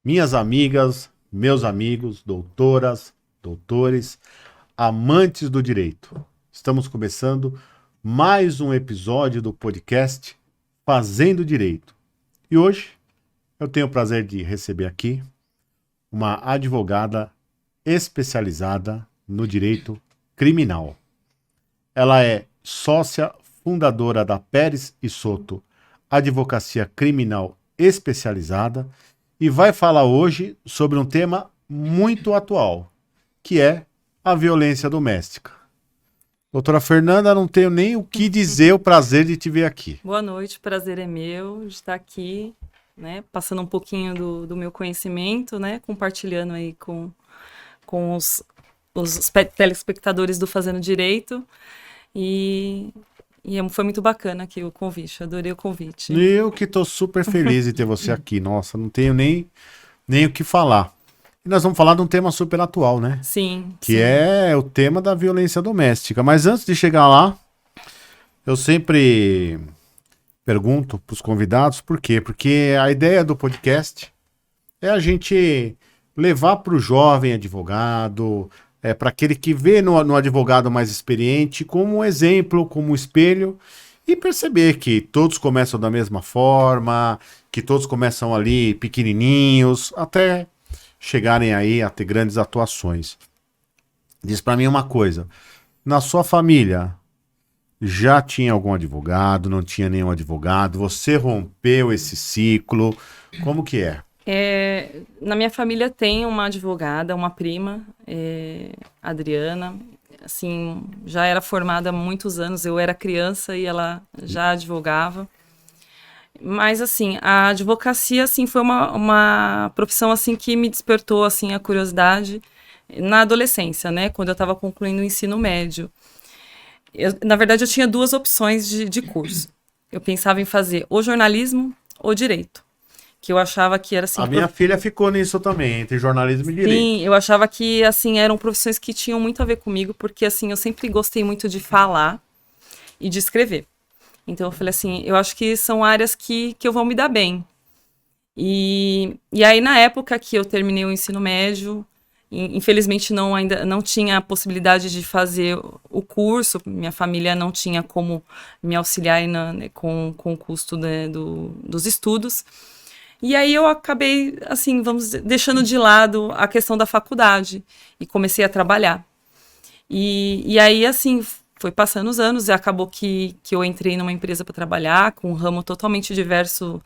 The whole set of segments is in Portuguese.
Minhas amigas, meus amigos, doutoras, doutores, amantes do direito. Estamos começando mais um episódio do podcast Fazendo Direito. E hoje eu tenho o prazer de receber aqui uma advogada especializada no direito criminal. Ela é sócia fundadora da Pérez e Soto Advocacia Criminal Especializada e vai falar hoje sobre um tema muito atual, que é a violência doméstica. Doutora Fernanda, não tenho nem o que dizer, o prazer de te ver aqui. Boa noite, o prazer é meu de estar aqui, né, passando um pouquinho do meu conhecimento, né, compartilhando aí com os telespectadores do Fazendo Direito. Foi muito bacana aqui o convite, adorei o convite. Eu que estou super feliz de ter você aqui. Nossa, não tenho nem o que falar. E nós vamos falar de um tema super atual, né? Sim. Que é o tema da violência doméstica. Mas antes de chegar lá, eu sempre pergunto para os convidados por quê? Porque a ideia do podcast é a gente levar para o jovem advogado, para aquele que vê no advogado mais experiente como um exemplo, como um espelho, e perceber que todos começam da mesma forma, que todos começam ali pequenininhos, até chegarem aí a ter grandes atuações. Diz para mim uma coisa, na sua família já tinha algum advogado, não tinha nenhum advogado, você rompeu esse ciclo, como que é? Na minha família tem uma advogada, uma prima, Adriana, assim, já era formada há muitos anos, eu era criança e ela já advogava. Mas, assim, a advocacia, assim, foi uma profissão, assim, que me despertou, assim, a curiosidade na adolescência, né, quando eu estava concluindo o ensino médio. Na verdade, eu tinha duas opções de curso. Eu pensava em fazer ou jornalismo ou direito. Que eu achava que era assim... A minha filha ficou nisso também, entre jornalismo e direito. Sim, eu achava que, assim, eram profissões que tinham muito a ver comigo, porque, assim, eu sempre gostei muito de falar e de escrever. Então, eu falei assim, eu acho que são áreas que eu vou me dar bem. E aí, na época que eu terminei o ensino médio, infelizmente ainda não tinha a possibilidade de fazer o curso, minha família não tinha como me auxiliar com o custo, né, dos estudos. E aí eu acabei, assim, deixando de lado a questão da faculdade e comecei a trabalhar. E aí, assim, foi passando os anos e acabou que eu entrei numa empresa para trabalhar com um ramo totalmente diverso,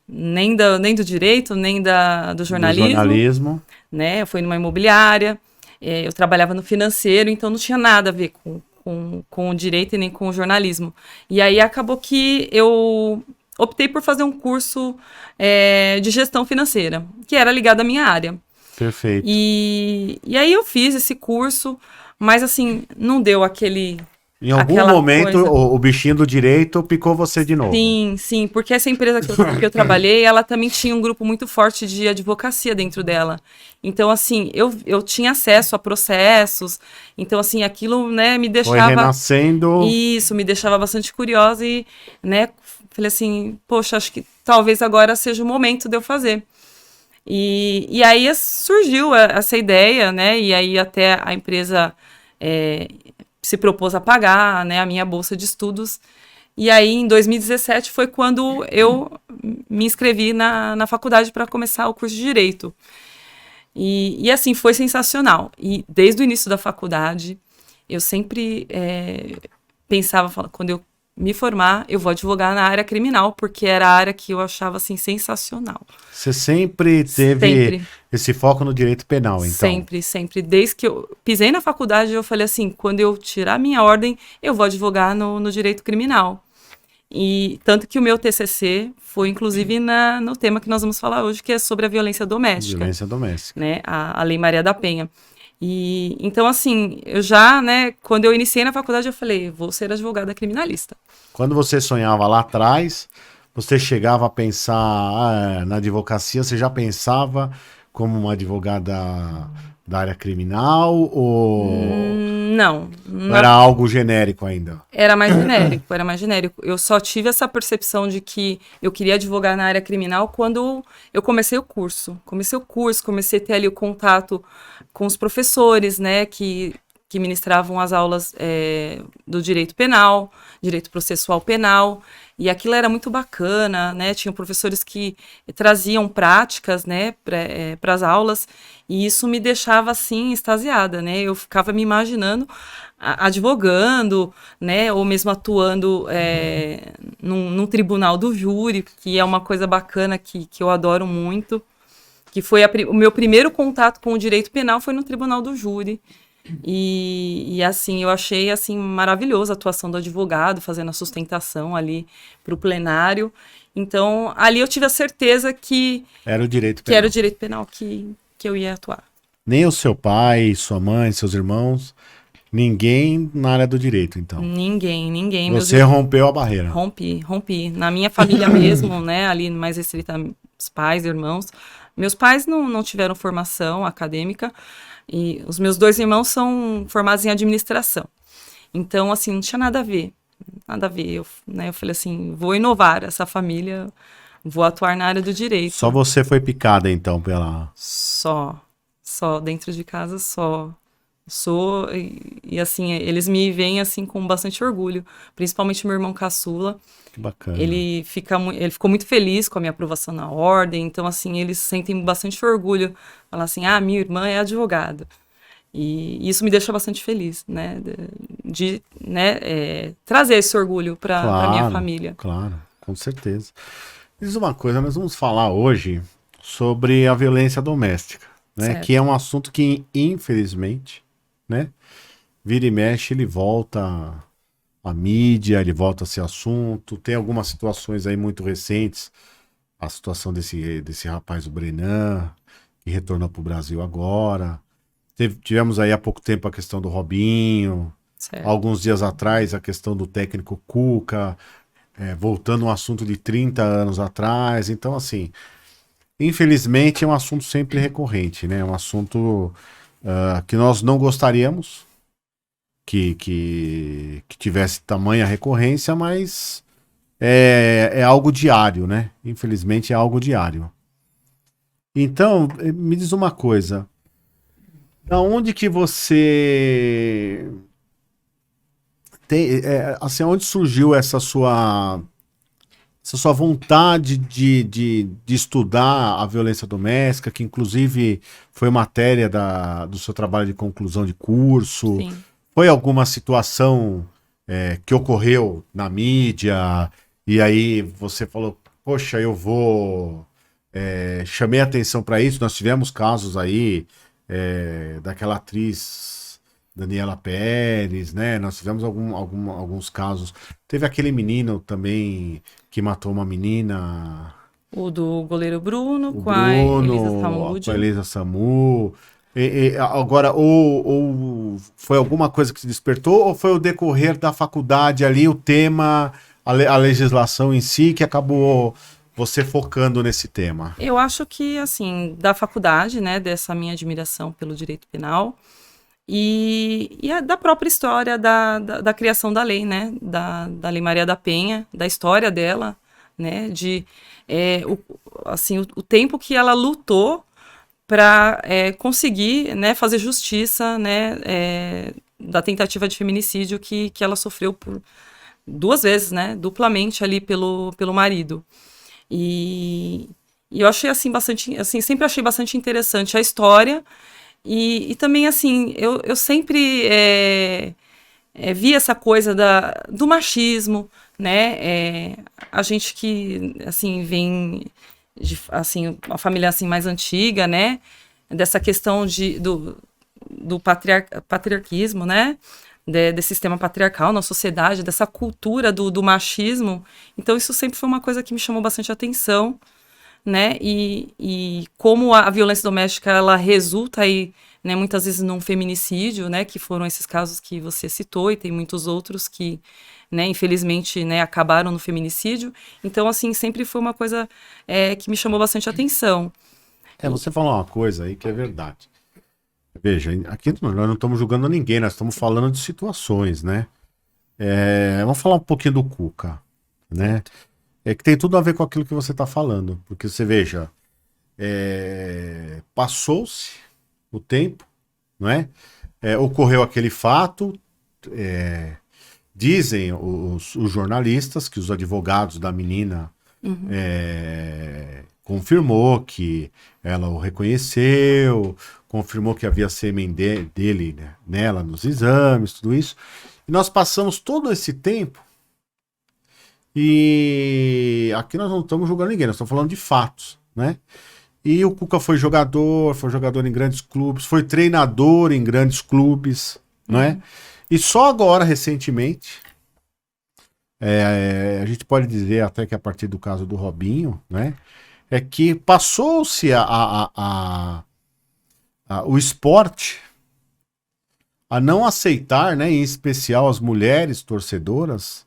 nem do direito, nem do jornalismo. Né? Eu fui numa imobiliária, eu trabalhava no financeiro, então não tinha nada a ver com o direito e nem com o jornalismo. E aí acabou que eu optei por fazer um curso de gestão financeira, que era ligado à minha área. Perfeito. E aí eu fiz esse curso, mas assim, não deu aquele... Em algum momento, o bichinho do direito picou você de novo. Sim, porque essa empresa que eu trabalhei, ela também tinha um grupo muito forte de advocacia dentro dela. Então, assim, eu tinha acesso a processos, então, assim, aquilo, né, me deixava... Foi renascendo. Isso, me deixava bastante curiosa e, né, falei assim, poxa, acho que talvez agora seja o momento de eu fazer. E aí surgiu essa ideia, né, e aí até a empresa... se propôs a pagar, né, a minha bolsa de estudos. E aí, em 2017, foi quando eu me inscrevi na faculdade para começar o curso de Direito. E assim, foi sensacional. E desde o início da faculdade, eu sempre pensava, quando eu me formar, eu vou advogar na área criminal, porque era a área que eu achava, assim, sensacional. Você sempre teve esse foco no direito penal, então? Sempre. Desde que eu pisei na faculdade, eu falei assim, quando eu tirar minha ordem, eu vou advogar no direito criminal. E tanto que o meu TCC foi, inclusive, no tema que nós vamos falar hoje, que é sobre a violência doméstica. Violência doméstica. Né, a Lei Maria da Penha. E então, assim, eu já, né, quando eu iniciei na faculdade, eu falei, vou ser advogada criminalista. Quando você sonhava lá atrás, você chegava a pensar na advocacia, você já pensava como uma advogada da área criminal ou Não, era algo genérico ainda? era mais genérico, era mais genérico. Eu só tive essa percepção de que eu queria advogar na área criminal quando eu comecei o curso. Comecei a ter ali o contato com os professores, né, que ministravam as aulas do direito penal, direito processual penal, e aquilo era muito bacana, né, tinham professores que traziam práticas, né, para as aulas, e isso me deixava, assim, extasiada, né, eu ficava me imaginando advogando, né, ou mesmo atuando num tribunal do júri, que é uma coisa bacana que eu adoro muito, que foi o meu primeiro contato com o direito penal foi no tribunal do júri, e assim, eu achei assim maravilhosa a atuação do advogado, fazendo a sustentação ali para o plenário. Então, ali eu tive a certeza Era o direito que era o penal. direito penal que eu ia atuar. Nem o seu pai, sua mãe, seus irmãos, ninguém na área do direito, então. Ninguém. Você rompeu a barreira. Rompi. Na minha família mesmo, né, ali mais restrita, os pais, irmãos. Meus pais não tiveram formação acadêmica e os meus dois irmãos são formados em administração. Então, assim, não tinha nada a ver. Nada a ver. Eu falei assim, vou inovar essa família, vou atuar na área do direito. Só você foi picada, então, pela... Só dentro de casa, só. Sou, assim, eles me veem, assim, com bastante orgulho. Principalmente meu irmão caçula. Que bacana. Ele ficou muito feliz com a minha aprovação na ordem. Então, assim, eles sentem bastante orgulho. Falar assim, minha irmã é advogada. E isso me deixa bastante feliz, né? De trazer esse orgulho para minha família. Claro, com certeza. Diz uma coisa, nós vamos falar hoje sobre a violência doméstica, né? Certo. Que é um assunto que, infelizmente, né? Vira e mexe, ele volta à mídia, ele volta a ser assunto. Tem algumas situações aí muito recentes. A situação desse rapaz, o Brenan, que retornou para o Brasil agora. Tivemos aí há pouco tempo a questão do Robinho. Certo. Alguns dias atrás, a questão do técnico Cuca. Voltando a um assunto de 30 anos atrás. Então, assim, infelizmente é um assunto sempre recorrente, né? É um assunto que nós não gostaríamos que tivesse tamanha recorrência, mas é algo diário, né? Infelizmente é algo diário. Então, me diz uma coisa. Da onde que você tem, assim, onde surgiu essa sua vontade de estudar a violência doméstica, que inclusive foi matéria do seu trabalho de conclusão de curso? Sim. Foi alguma situação que ocorreu na mídia e aí você falou, poxa, eu vou... chamei atenção para isso. Nós tivemos casos aí daquela atriz Daniela Pérez, né? Nós tivemos alguns casos. Teve aquele menino também que matou uma menina. O do goleiro Bruno, O com a Elisa Bruno, Samúdio. com a Elisa Samu. Agora, ou foi alguma coisa que se despertou, ou foi o decorrer da faculdade ali, o tema, a legislação em si, que acabou você focando nesse tema? Eu acho que, assim, da faculdade, né, dessa minha admiração pelo direito penal e da própria história da criação da lei, né, da Lei Maria da Penha, da história dela, né, o tempo que ela lutou para conseguir, né, fazer justiça, né, da tentativa de feminicídio que ela sofreu por 2 vezes, né, duplamente ali pelo marido. E eu achei assim bastante, assim, sempre achei bastante interessante a história e também assim eu sempre vi essa coisa do machismo, né? A gente que assim vem de assim uma família assim mais antiga, né? Dessa questão do patriarquismo, né? Desse sistema patriarcal na sociedade, dessa cultura do machismo. Então, isso sempre foi uma coisa que me chamou bastante atenção, né? E como a violência doméstica, ela resulta aí, né, muitas vezes num feminicídio, né? Que foram esses casos que você citou, e tem muitos outros que né, infelizmente, né, acabaram no feminicídio. Então, assim, sempre foi uma coisa que me chamou bastante atenção. Você falou uma coisa aí que é verdade. Veja, aqui nós não estamos julgando ninguém, nós estamos falando de situações, né? Vamos falar um pouquinho do Cuca, né? É que tem tudo a ver com aquilo que você está falando. Porque você veja, passou-se o tempo, não é? Ocorreu aquele fato, dizem os jornalistas que os advogados da menina confirmou que ela o reconheceu, confirmou que havia sêmen dele, né, nela nos exames, tudo isso. E nós passamos todo esse tempo e aqui nós não estamos julgando ninguém, nós estamos falando de fatos, né? E o Cuca foi jogador em grandes clubes, foi treinador em grandes clubes, não é? E só agora, recentemente, a gente pode dizer até que a partir do caso do Robinho, né? É que passou-se o esporte a não aceitar, né? Em especial as mulheres torcedoras,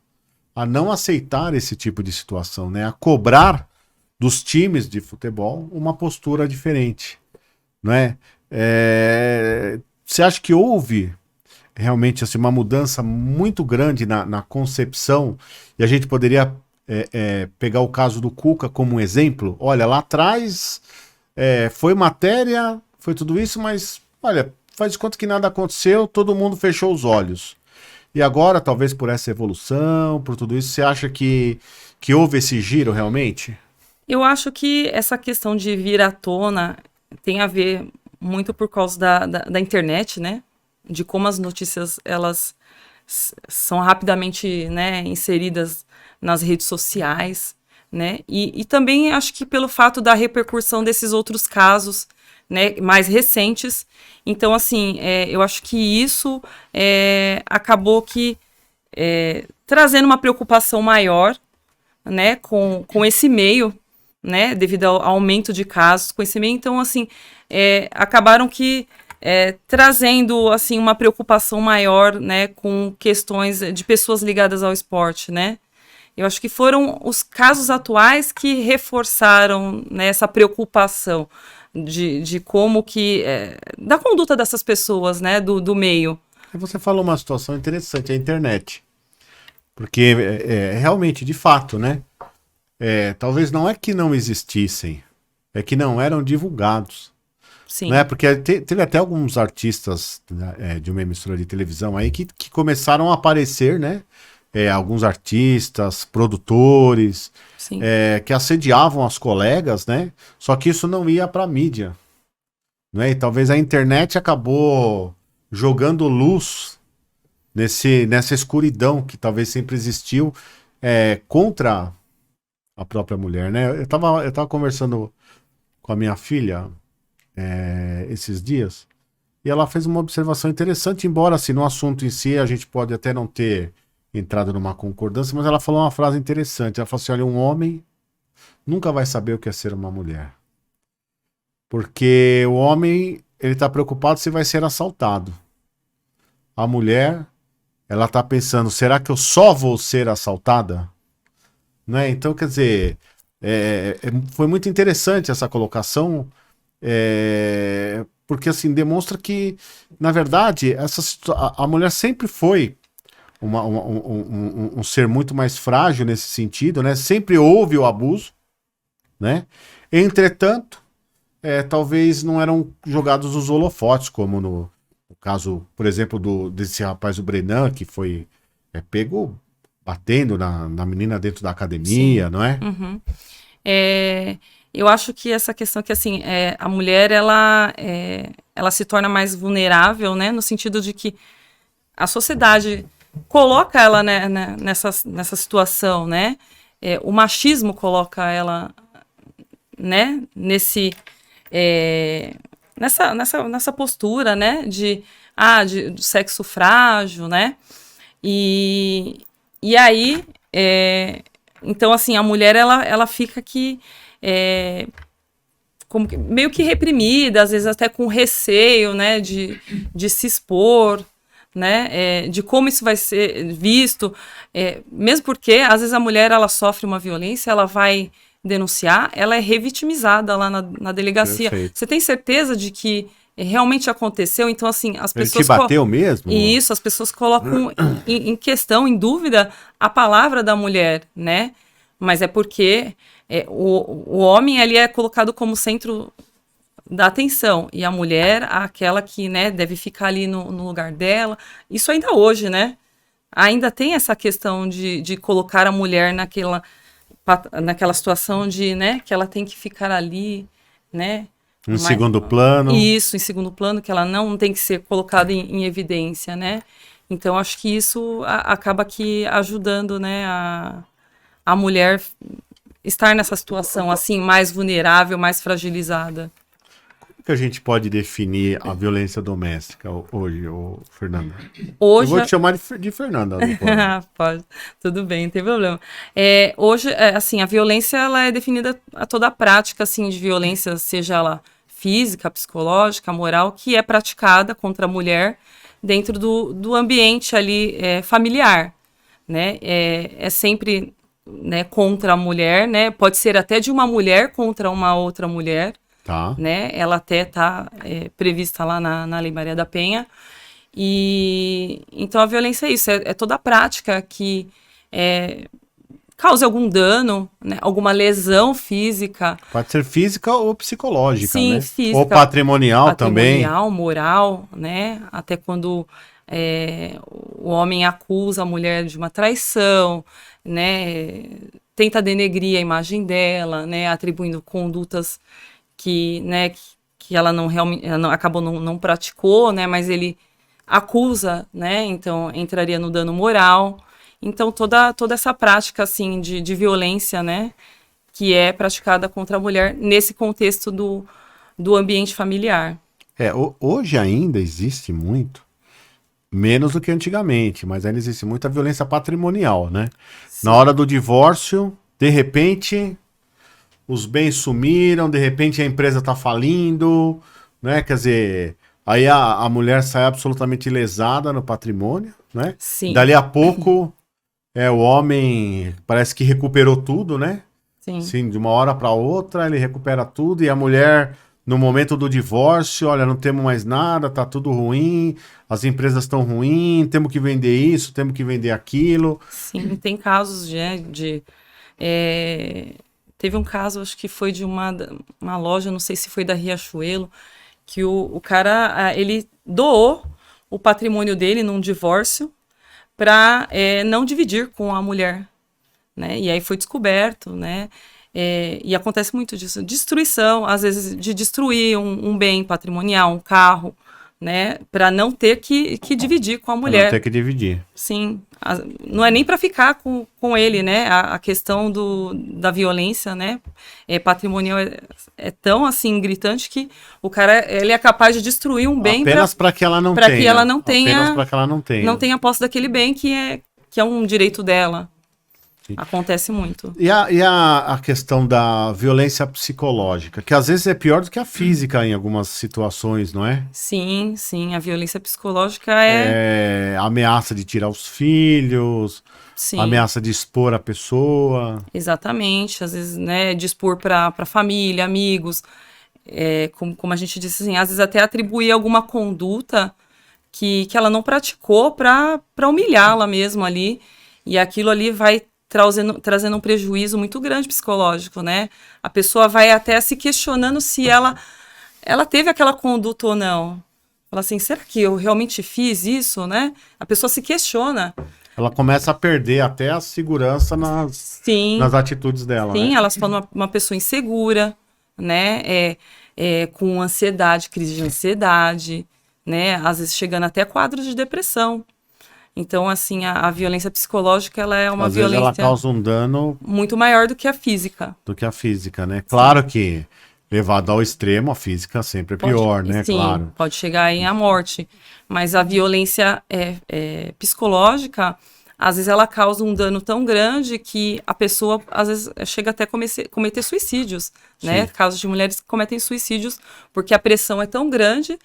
a não aceitar esse tipo de situação, né? A cobrar dos times de futebol uma postura diferente, não é? Você acha que houve realmente assim, uma mudança muito grande na concepção, e a gente poderia pegar o caso do Cuca como um exemplo? Olha, lá atrás foi matéria, foi tudo isso, mas olha, faz de conta que nada aconteceu, todo mundo fechou os olhos. E agora, talvez por essa evolução, por tudo isso, você acha que houve esse giro realmente? Eu acho que essa questão de vir à tona tem a ver muito por causa da internet, né? De como as notícias, elas são rapidamente, né, inseridas nas redes sociais, né? E também acho que pelo fato da repercussão desses outros casos, né, mais recentes. Então, assim, eu acho que isso acabou que trazendo uma preocupação maior, né, com esse meio, né, devido ao aumento de casos com esse meio. Então, assim, acabaram que trazendo, assim, uma preocupação maior, né, com questões de pessoas ligadas ao esporte, né. Eu acho que foram os casos atuais que reforçaram, né, essa preocupação de como que, da conduta dessas pessoas, né, do meio. Você falou uma situação interessante, a internet. Porque realmente, de fato, né? Talvez não é que não existissem, é que não eram divulgados. Sim. Né? Porque teve até alguns artistas, né, de uma emissora de televisão aí que começaram a aparecer, né? Alguns artistas, produtores, Sim. que assediavam as colegas, né? Só que isso não ia para a mídia. Né? E talvez a internet acabou jogando luz nessa escuridão que talvez sempre existiu contra a própria mulher, né? Eu tava conversando com a minha filha esses dias e ela fez uma observação interessante, embora assim, no assunto em si a gente pode até não ter entrado numa concordância, mas ela falou uma frase interessante. Ela falou assim, olha, um homem nunca vai saber o que é ser uma mulher. Porque o homem, ele tá preocupado se vai ser assaltado. A mulher, ela tá pensando, será que eu só vou ser assaltada? Né? Então, quer dizer, foi muito interessante essa colocação, porque assim, demonstra que, na verdade, a mulher sempre foi um ser muito mais frágil nesse sentido, né? Sempre houve o abuso, né? Entretanto, talvez não eram jogados os holofotes, como no caso, por exemplo, desse rapaz, o Brenan, que foi pego batendo na menina dentro da academia. Sim. Não é? Uhum. Eu acho que essa questão que, assim, a mulher, ela se torna mais vulnerável, né, no sentido de que a sociedade coloca ela, né, nessa situação, né, o machismo coloca ela, né, nessa postura, né, do sexo frágil, né, e aí, então, assim, a mulher, ela fica aqui como que, meio que reprimida, às vezes até com receio, né, de se expor, né, de como isso vai ser visto, mesmo porque às vezes a mulher ela sofre uma violência, ela vai denunciar, ela é revitimizada lá na delegacia. Perfeito. Você tem certeza de que realmente aconteceu? Então, assim, as Ele te pessoas... bateu mesmo? E isso, as pessoas colocam em questão, em dúvida, a palavra da mulher, né? Mas é porque o homem ali é colocado como centro da atenção, e a mulher, aquela que, né, deve ficar ali no lugar dela. Isso ainda hoje, né? Ainda tem essa questão de colocar a mulher naquela situação de, né, que ela tem que ficar ali, né? Em segundo plano. Isso, em segundo plano, que ela não tem que ser colocada em evidência, né? Então, acho que isso acaba aqui ajudando, né, a mulher estar nessa situação, assim, mais vulnerável, mais fragilizada. Que a gente pode definir a violência doméstica hoje, Fernanda? Hoje, eu vou te chamar de Fernanda. Pode, tudo bem, não tem problema. Hoje, assim, a violência ela é definida a toda a prática assim, de violência, seja ela física, psicológica, moral, que é praticada contra a mulher dentro do ambiente ali familiar, né? É sempre, né, contra a mulher, né? Pode ser até de uma mulher contra uma outra mulher. Tá. Né? Ela até está prevista lá na Lei Maria da Penha. E então a violência é isso, é toda a prática que cause algum dano, né? Alguma lesão física. Pode ser física ou psicológica, Sim, né? física. Ou patrimonial também. Patrimonial, moral, né? Até quando o homem acusa a mulher de uma traição, né? Tenta denegrir a imagem dela, né? Atribuindo condutas que ela não realmente acabou não praticou, né? Mas ele acusa, né? Então entraria no dano moral. Então toda essa prática assim de violência, né? Que é praticada contra a mulher nesse contexto do ambiente familiar. Hoje ainda existe muito, menos do que antigamente, mas ainda existe muita violência patrimonial, né? Sim. Na hora do divórcio, de repente os bens sumiram, de repente a empresa tá falindo, né? Quer dizer, aí a mulher sai absolutamente lesada no patrimônio, né? Sim. Dali a pouco, o homem parece que recuperou tudo, né? Sim, de uma hora para outra ele recupera tudo e a mulher, no momento do divórcio, olha, não temos mais nada, tá tudo ruim, as empresas estão ruins, temos que vender isso, temos que vender aquilo. Sim, tem casos teve um caso, acho que foi de uma loja, não sei se foi da Riachuelo, que o cara, ele doou o patrimônio dele num divórcio para não dividir com a mulher, né? E aí foi descoberto, né? E acontece muito disso, destruição, às vezes de destruir um bem patrimonial, um carro, né? Para não ter que dividir com a mulher. Pra não ter que dividir. Sim, não é nem para ficar com ele, né? A questão da violência, né? Patrimonial é tão assim gritante que o cara ele é capaz de destruir um bem apenas para que ela não tenha. Que ela não tenha. Apenas para que ela não tenha. Não tenha posse daquele bem que é um direito dela. Sim. Acontece muito. E a questão da violência psicológica, que às vezes é pior do que a física em algumas situações, não é? Sim, sim. A violência psicológica é ameaça de tirar os filhos, sim. Ameaça de expor a pessoa. Exatamente. Às vezes, né, de expor para família, amigos. Como a gente disse, assim, às vezes até atribuir alguma conduta que ela não praticou para humilhá-la mesmo ali. E aquilo ali vai trazendo um prejuízo muito grande psicológico, né? A pessoa vai até se questionando se ela teve aquela conduta ou não. Fala assim, será que eu realmente fiz isso, né? A pessoa se questiona. Ela começa a perder até a segurança nas atitudes dela. Sim, né? ela se torna uma pessoa insegura, né? Com ansiedade, crise de ansiedade, né? Às vezes chegando até quadros de depressão. Então, assim, a violência psicológica, ela é uma Às violência... vezes ela causa um dano... muito maior do que a física. Do que a física, né? Claro que, levado ao extremo, a física sempre é pior, né? Sim, claro. Pode chegar aí à morte. Mas a violência psicológica, às vezes ela causa um dano tão grande que a pessoa, às vezes, chega até a cometer suicídios, né? Casos de mulheres que cometem suicídios porque a pressão é tão grande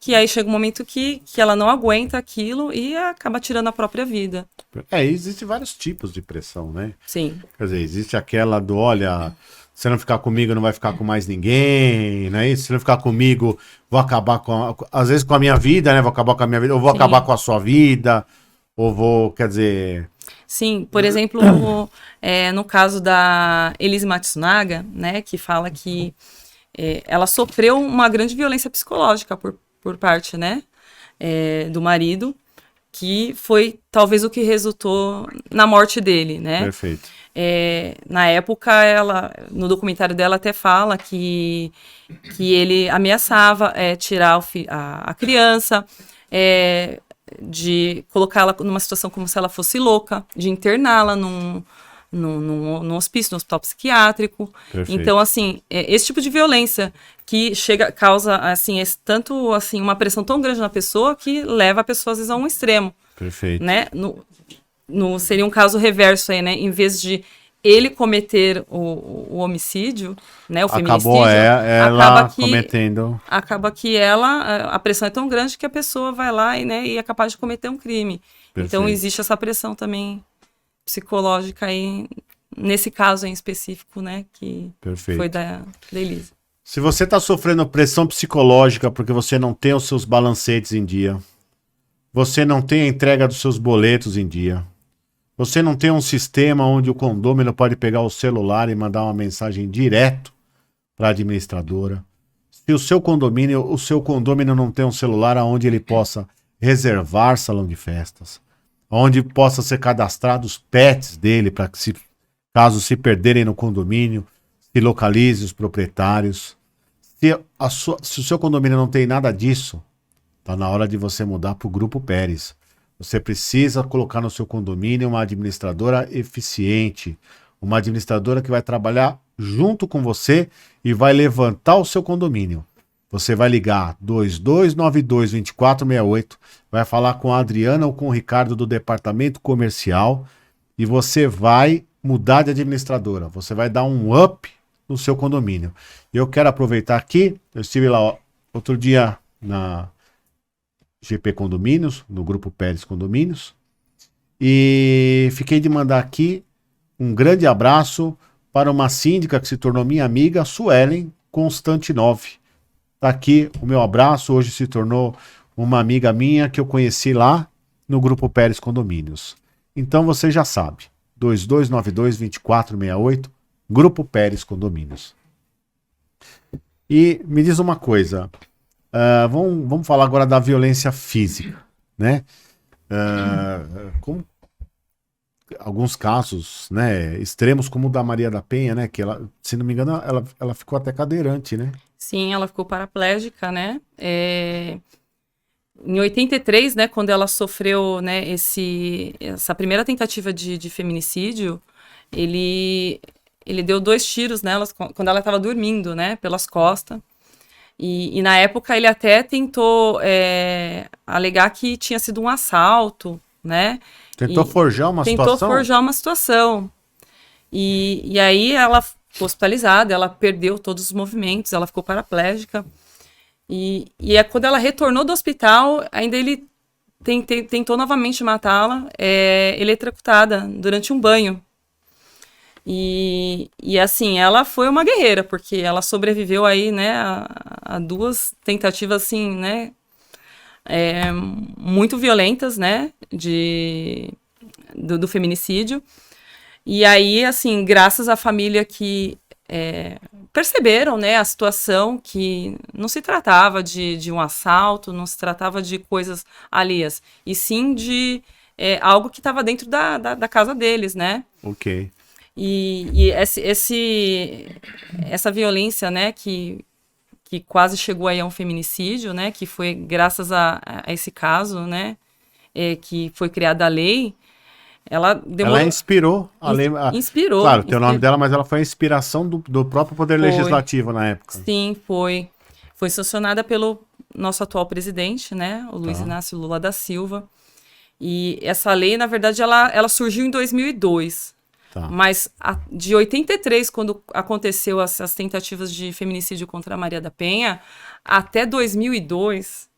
que aí chega um momento que ela não aguenta aquilo e acaba tirando a própria vida. Existem vários tipos de pressão, né? Sim. Quer dizer, existe aquela do, olha, se não ficar comigo, não vai ficar com mais ninguém, não é isso? Se não ficar comigo, vou acabar às vezes com a minha vida, né? Vou acabar com a minha vida, ou vou acabar com a sua vida, ou vou, quer dizer... Sim, por exemplo, no caso da Elise Matsunaga, né, que fala que ela sofreu uma grande violência psicológica por parte, né, do marido, que foi talvez o que resultou na morte dele, né? Perfeito. Na época, no documentário dela até fala que ele ameaçava tirar a criança, de colocá-la numa situação como se ela fosse louca, de interná-la num hospício, no hospital psiquiátrico. Perfeito. Então, assim, esse tipo de violência que causa, assim, tanto, assim, uma pressão tão grande na pessoa que leva a pessoa, às vezes, a um extremo. Perfeito. Né? Seria um caso reverso aí, né? Em vez de ele cometer o homicídio, né? O feminicídio. Acabou ela cometendo. Acaba que a pressão é tão grande que a pessoa vai lá e é capaz de cometer um crime. Perfeito. Então, existe essa pressão também psicológica aí, nesse caso em específico, né? Que Perfeito. foi da Elise. Se você está sofrendo pressão psicológica porque você não tem os seus balancetes em dia, você não tem a entrega dos seus boletos em dia, você não tem um sistema onde o condômino pode pegar o celular e mandar uma mensagem direto para a administradora, se o seu condomínio não tem um celular onde ele possa reservar salão de festas, onde possa ser cadastrados os pets dele para que, caso se perderem no condomínio, se localize os proprietários. Se o seu condomínio não tem nada disso, está na hora de você mudar para o Grupo Pérez. Você precisa colocar no seu condomínio uma administradora eficiente, uma administradora que vai trabalhar junto com você e vai levantar o seu condomínio. Você vai ligar 2292-2468, vai falar com a Adriana ou com o Ricardo do departamento comercial e você vai mudar de administradora. Você vai dar um up no seu condomínio. E eu quero aproveitar aqui, eu estive lá outro dia na GP Condomínios, no Grupo Pérez Condomínios, e fiquei de mandar aqui um grande abraço para uma síndica que se tornou minha amiga, Suelen Constantinov. Tá aqui o meu abraço, hoje se tornou uma amiga minha que eu conheci lá no Grupo Pérez Condomínios. Então você já sabe, 2292-2468, Grupo Pérez Condomínios. E me diz uma coisa, vamos falar agora da violência física, né? Como alguns casos, né, extremos como o da Maria da Penha, né, que ela, se não me engano, ela ficou até cadeirante, né? Sim, ela ficou paraplégica, né? Em 83, né, quando ela sofreu, né, essa primeira tentativa de feminicídio, ele deu 2 tiros nela quando ela estava dormindo, né, pelas costas. E na época ele até tentou alegar que tinha sido um assalto, né? Tentou forjar uma situação. E aí ela ficou hospitalizada, ela perdeu todos os movimentos, ela ficou paraplégica. E quando ela retornou do hospital, ainda ele tentou novamente matá-la, eletrocutada durante um banho. E assim, ela foi uma guerreira, porque ela sobreviveu aí, né, a 2 tentativas, assim, né, muito violentas, né, do feminicídio. E aí, assim, graças à família que perceberam, né, a situação, que não se tratava de um assalto, não se tratava de coisas alheias, e sim de algo que estava dentro da casa deles, né? Ok. E essa violência, né, que quase chegou aí a um feminicídio, né, que foi graças a esse caso, né, que foi criada a lei, ela inspirou a lei. Inspirou. Claro, tem o nome dela, mas ela foi a inspiração do próprio Poder Legislativo na época. Sim, foi. Foi sancionada pelo nosso atual presidente, né, o Luiz Inácio Lula da Silva. E essa lei, na verdade, ela surgiu em 2002. Tá. Mas de 83, quando aconteceu as tentativas de feminicídio contra a Maria da Penha, até 2002,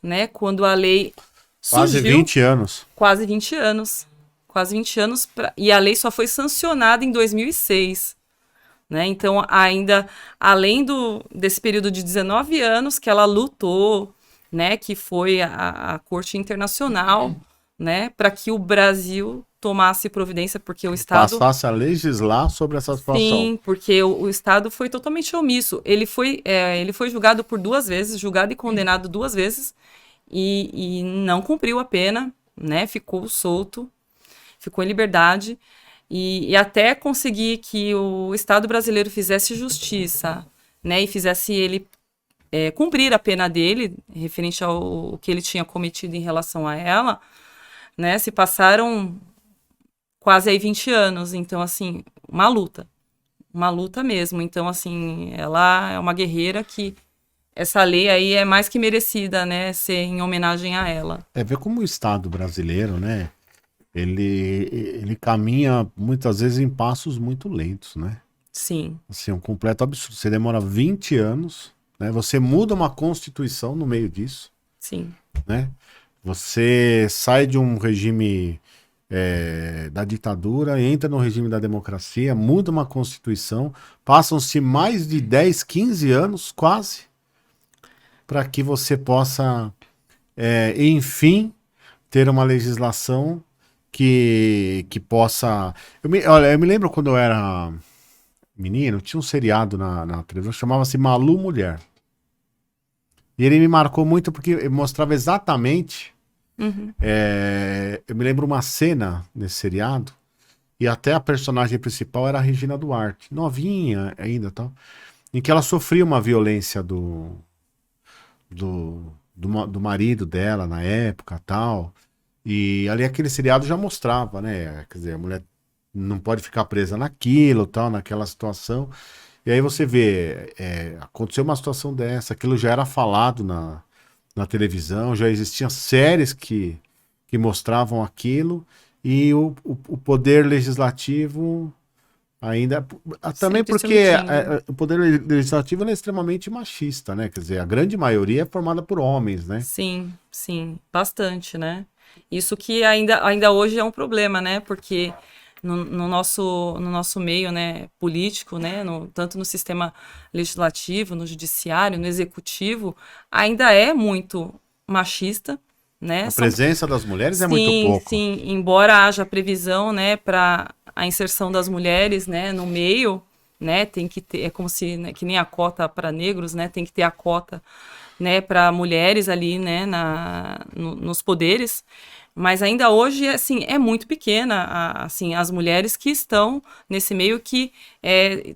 né, quando a lei Quase surgiu, 20 anos. quase 20 anos, quase 20 anos, e a lei só foi sancionada em 2006, né, então ainda, além desse período de 19 anos que ela lutou, né, que foi a Corte Internacional, né, para que o Brasil tomasse providência, porque o Estado... Passasse a legislar sobre essa situação. Sim, porque o Estado foi totalmente omisso. Ele foi julgado por 2 vezes, julgado e condenado 2 vezes, e não cumpriu a pena, né? Ficou solto, ficou em liberdade, e até conseguir que o Estado brasileiro fizesse justiça, né? E fizesse ele cumprir a pena dele, referente ao que ele tinha cometido em relação a ela, né? Se passaram quase aí 20 anos, então, assim, uma luta mesmo. Então, assim, ela é uma guerreira que essa lei aí é mais que merecida, né, ser em homenagem a ela. É ver como o Estado brasileiro, né? Ele caminha muitas vezes em passos muito lentos, né? Sim, Assim, um completo absurdo. Você demora 20 anos, né? Você muda uma constituição no meio disso, sim, né? Você sai de um regime da ditadura, entra no regime da democracia, muda uma constituição, passam-se mais de 10, 15 anos quase, para que você possa, enfim, ter uma legislação que possa. Olha, eu me lembro quando eu era menino, tinha um seriado na televisão, chamava-se Malu Mulher. E ele me marcou muito porque mostrava exatamente. uhum, Eu me lembro uma cena nesse seriado, e até a personagem principal era a Regina Duarte, novinha ainda, tal, em que ela sofria uma violência do marido dela na época, tal. E ali aquele seriado já mostrava, né? Quer dizer, a mulher não pode ficar presa naquilo, tal, naquela situação. E aí você vê, aconteceu uma situação dessa, aquilo já era falado na televisão, já existiam séries que mostravam aquilo, e o poder legislativo ainda. Também sempre se porque omitindo. o poder legislativo ele é extremamente machista, né? Quer dizer, a grande maioria é formada por homens, né? Sim, sim, bastante, né? Isso que ainda hoje é um problema, né? Porque no nosso meio, né, político, né, tanto no sistema legislativo, no judiciário, no executivo, ainda é muito machista, né? A presença das mulheres é muito Sim, pouco. sim, embora haja previsão, né, para a inserção das mulheres, né, no meio, né, tem que ter, é como se, né, que nem a cota para negros, né, tem que ter a cota, né, para mulheres ali, né, nos poderes, mas ainda hoje, assim, é muito pequena, assim, as mulheres que estão nesse meio que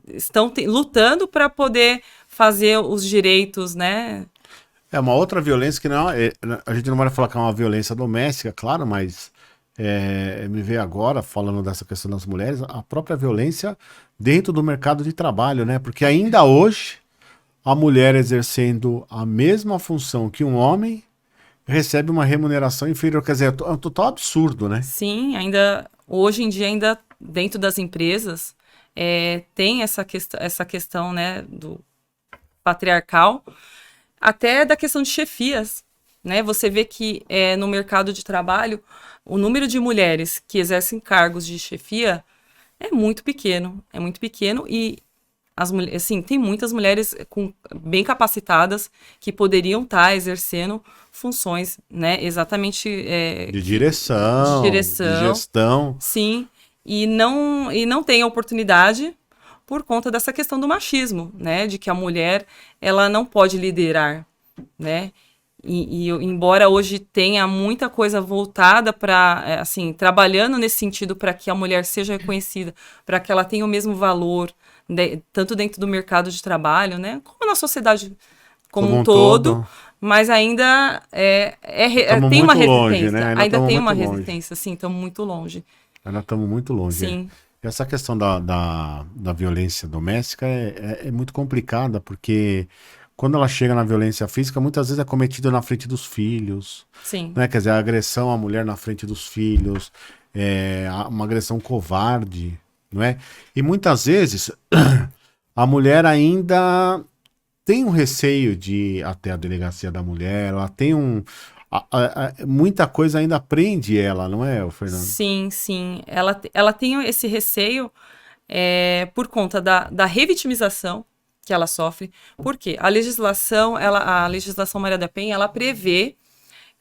estão lutando para poder fazer os direitos, né? É uma outra violência que não, a gente não vai falar que é uma violência doméstica, claro, mas me veio agora, falando dessa questão das mulheres, a própria violência dentro do mercado de trabalho, né? Porque ainda hoje, a mulher exercendo a mesma função que um homem recebe uma remuneração inferior. Quer dizer, é um total absurdo, né? Sim, ainda hoje em dia, ainda dentro das empresas, tem essa questão, né, do patriarcal, até da questão de chefias, né? Você vê que no mercado de trabalho, o número de mulheres que exercem cargos de chefia é muito pequeno e as mulheres, assim, tem muitas mulheres bem capacitadas que poderiam estar exercendo funções, né, exatamente De de direção, de direção, gestão. sim, e não tem a oportunidade por conta dessa questão do machismo, né, de que a mulher ela não pode liderar, né, embora hoje tenha muita coisa voltada para, assim, trabalhando nesse sentido para que a mulher seja reconhecida, para que ela tenha o mesmo valor, tanto dentro do mercado de trabalho, né, como na sociedade como Como um um todo, todo, mas ainda estamos tem uma muito longe, né? resistência, Ainda ainda estamos tem uma muito longe. resistência, sim, estamos muito longe. Ainda estamos muito longe. Sim, E essa questão da violência doméstica é muito complicada, porque quando ela chega na violência física, muitas vezes é cometida na frente dos filhos, sim, né? Quer dizer, a agressão à mulher na frente dos filhos, uma agressão covarde, não é? E muitas vezes a mulher ainda tem um receio de ir até a delegacia da mulher, ela tem muita coisa ainda prende ela, não é, Fernando? Sim, sim. Ela tem esse receio por conta da revitimização que ela sofre. Por quê? A legislação Maria da Penha, ela prevê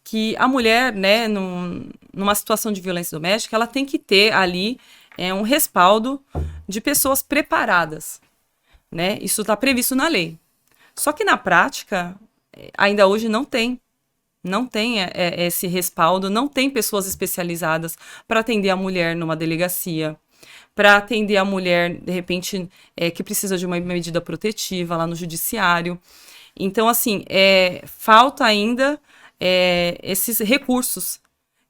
que a mulher, né, numa situação de violência doméstica, ela tem que ter ali um respaldo de pessoas preparadas, né? Isso está previsto na lei. Só que na prática, ainda hoje não tem. Não tem esse respaldo, não tem pessoas especializadas para atender a mulher numa delegacia, para atender a mulher, de repente, que precisa de uma medida protetiva lá no judiciário. Então, assim, falta ainda esses recursos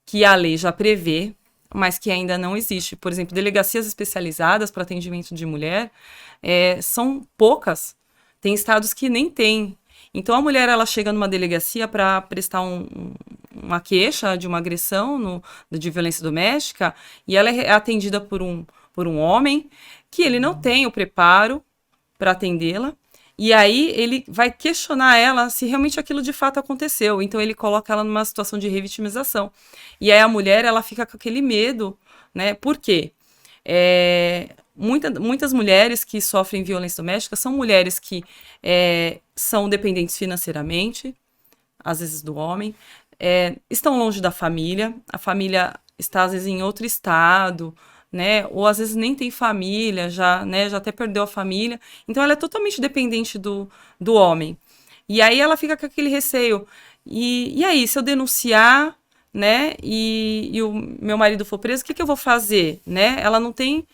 que a lei já prevê, mas que ainda não existe. Por exemplo, delegacias especializadas para atendimento de mulher são poucas. Tem estados que nem tem. Então, a mulher ela chega numa delegacia para prestar uma queixa de uma agressão de violência doméstica e ela é atendida por um homem que ele não tem o preparo para atendê-la. E aí ele vai questionar ela se realmente aquilo de fato aconteceu. Então ele coloca ela numa situação de revitimização. E aí a mulher ela fica com aquele medo, né? Por quê? Muitas mulheres que sofrem violência doméstica são mulheres que são dependentes financeiramente, às vezes do homem, estão longe da família, a família está às vezes em outro estado, né? Ou às vezes nem tem família, já até perdeu a família. Então ela é totalmente dependente do homem. E aí ela fica com aquele receio. E aí, se eu denunciar, né? E o meu marido for preso, o que eu vou fazer, né? Ela não tem,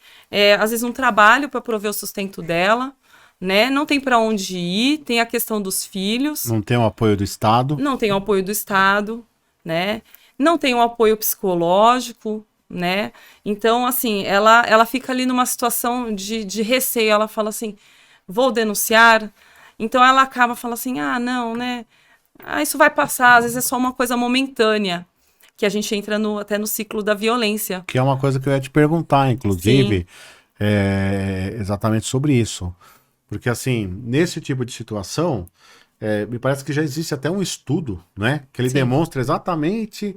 às vezes, um trabalho para prover o sustento dela, né? Não tem para onde ir, tem a questão dos filhos. Não tem o apoio do Estado. Não tem o apoio do Estado, né? Não tem o apoio psicológico, né? Então, assim, ela fica ali numa situação de receio. Ela fala assim, vou denunciar. Então, ela acaba falando assim, não, né? Isso vai passar, às vezes é só uma coisa momentânea, que a gente entra até no ciclo da violência. Que é uma coisa que eu ia te perguntar, inclusive, exatamente sobre isso. Porque, assim, nesse tipo de situação, me parece que já existe até um estudo, né? Que ele Sim. demonstra exatamente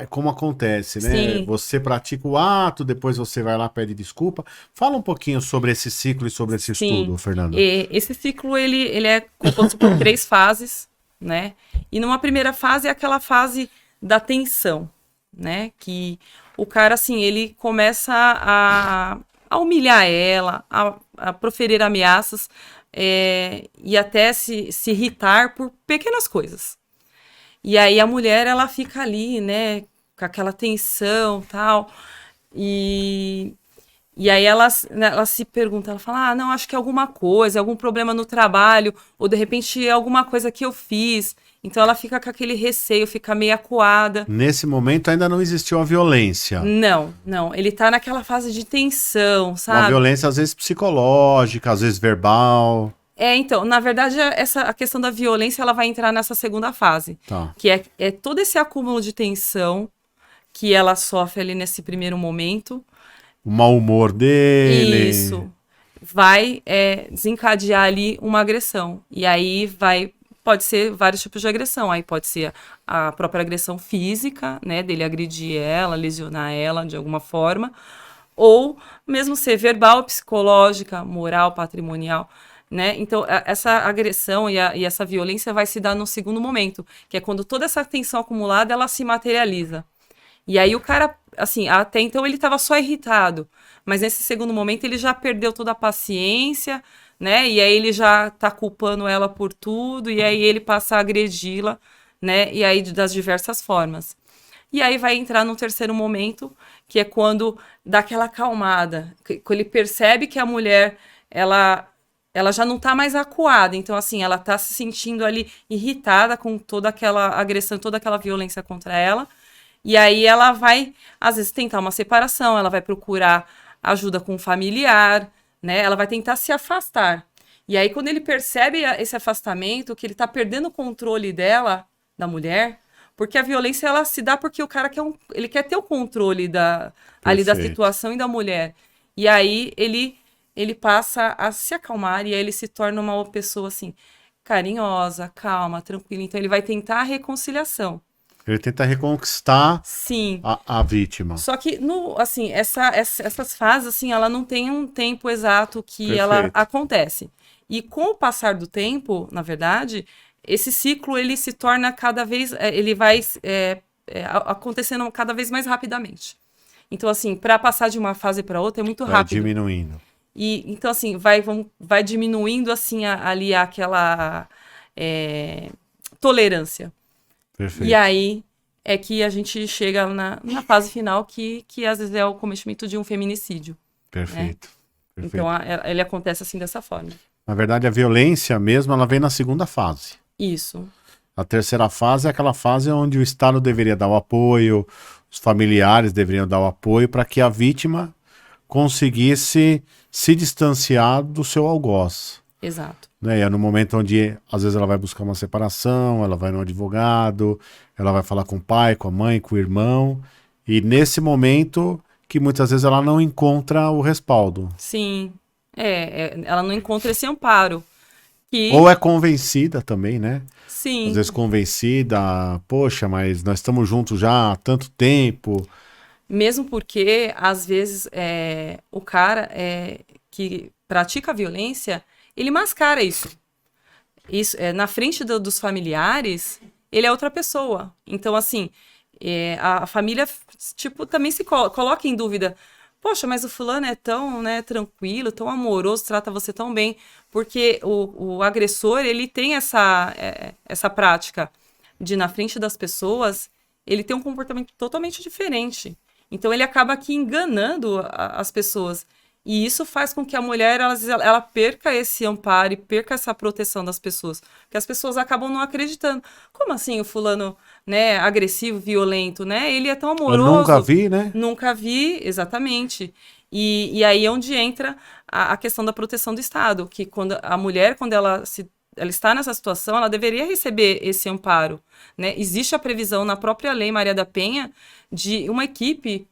como acontece, né? Sim. Você pratica o ato, depois você vai lá, pede desculpa. Fala um pouquinho sobre esse ciclo e sobre esse estudo, Fernanda. Esse ciclo, ele é composto por 3 fases, né? E numa primeira fase é aquela fase da tensão, né? Que o cara, assim, ele começa a humilhar ela, a proferir ameaças e até se irritar por pequenas coisas. E aí a mulher, ela fica ali, né, com aquela tensão e tal. E aí ela se pergunta, ela fala, não, acho que é alguma coisa, algum problema no trabalho, ou de repente é alguma coisa que eu fiz. Então ela fica com aquele receio, fica meio acuada. Nesse momento ainda não existiu a violência. Não, ele tá naquela fase de tensão, sabe? Uma violência às vezes psicológica, às vezes verbal. Então, na verdade, a questão da violência, ela vai entrar nessa segunda fase. Tá. Que é todo esse acúmulo de tensão que ela sofre ali nesse primeiro momento. O mau humor dele. Isso. Vai desencadear ali uma agressão. E aí pode ser vários tipos de agressão. Aí pode ser a própria agressão física, né? Dele agredir ela, lesionar ela de alguma forma. Ou mesmo ser verbal, psicológica, moral, patrimonial. Né? Então, essa agressão e essa violência vai se dar no segundo momento, que é quando toda essa tensão acumulada, ela se materializa. E aí o cara, assim, até então ele estava só irritado, mas nesse segundo momento ele já perdeu toda a paciência, né? E aí ele já tá culpando ela por tudo, e aí ele passa a agredi-la, né? E aí das diversas formas. E aí vai entrar no terceiro momento, que é quando dá aquela acalmada, quando ele percebe que a mulher, ela já não tá mais acuada, então assim, ela tá se sentindo ali irritada com toda aquela agressão, toda aquela violência contra ela, e aí ela vai, às vezes, tentar uma separação, ela vai procurar ajuda com um familiar, né, ela vai tentar se afastar. E aí quando ele percebe esse afastamento, que ele tá perdendo o controle dela, da mulher, porque a violência, ela se dá porque o cara ele quer ter o controle ali da situação e da mulher, e aí ele passa a se acalmar e aí ele se torna uma pessoa, assim, carinhosa, calma, tranquila. Então ele vai tentar a reconciliação. Ele tenta reconquistar Sim. a vítima. Só que, assim, essas fases, assim, ela não tem um tempo exato que ela Perfeito. acontece. E com o passar do tempo, na verdade, esse ciclo, ele se torna cada vez, ele vai acontecendo cada vez mais rapidamente. Então, assim, para passar de uma fase para outra é muito Vai rápido. diminuindo. E, então, assim, vai diminuindo, assim, ali aquela tolerância. Perfeito. E aí é que a gente chega na fase final, que às vezes é o cometimento de um feminicídio. Perfeito. Perfeito. Então, ele acontece assim, dessa forma. Na verdade, a violência mesmo, ela vem na segunda fase. Isso. A terceira fase é aquela fase onde o Estado deveria dar o apoio, os familiares deveriam dar o apoio para que a vítima conseguisse se distanciar do seu algoz. Exato. Né? E é no momento onde, às vezes, ela vai buscar uma separação, ela vai no advogado, ela vai falar com o pai, com a mãe, com o irmão, e nesse momento que muitas vezes ela não encontra o respaldo. Sim. Ela não encontra esse amparo. Ou é convencida também, né? Sim. Às vezes convencida, poxa, mas nós estamos juntos já há tanto tempo. Mesmo porque, às vezes, o cara que pratica a violência, ele mascara isso. Na frente dos familiares, ele é outra pessoa. Então, assim, a família, tipo, também se coloca em dúvida. Poxa, mas o fulano é tão, né, tranquilo, tão amoroso, trata você tão bem. Porque o agressor, ele tem essa prática de, na frente das pessoas, ele tem um comportamento totalmente diferente. Então, ele acaba aqui enganando as pessoas. E isso faz com que a mulher, ela perca esse amparo e perca essa proteção das pessoas. Porque as pessoas acabam não acreditando. Como assim o fulano, né, agressivo, violento, né? Ele é tão amoroso. Eu nunca vi, né? Nunca vi, exatamente. E aí é onde entra a questão da proteção do Estado. Que quando a mulher, quando ela está nessa situação, ela deveria receber esse amparo, né? Existe a previsão na própria Lei Maria da Penha de uma equipe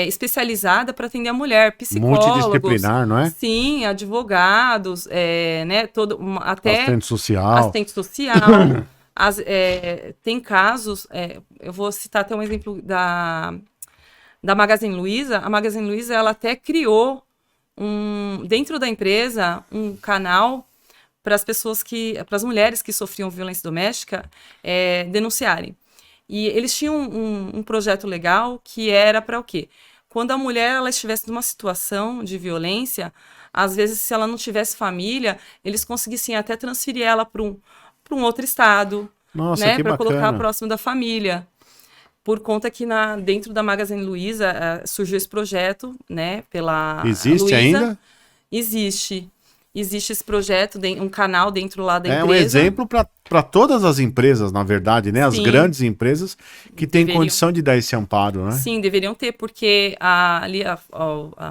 especializada para atender a mulher, psicólogos, multidisciplinar, não é? Sim, advogados, né, até assistente social. Tem casos, eu vou citar até um exemplo da Magazine Luiza. A Magazine Luiza, ela até criou dentro da empresa um canal para as mulheres que sofriam violência doméstica denunciarem. E eles tinham um projeto legal que era para o quê? Quando a mulher ela estivesse numa situação de violência, às vezes, se ela não tivesse família, eles conseguissem até transferir ela para um outro estado, Nossa, né, que para bacana. colocar próximo da família. Por conta que dentro da Magazine Luiza surgiu esse projeto, né, pela Existe Luiza. ainda? Existe esse projeto, um canal dentro lá da empresa. É um exemplo para todas as empresas, na verdade, né? As Sim. grandes empresas que têm condição de dar esse amparo, né? Sim, deveriam ter, porque a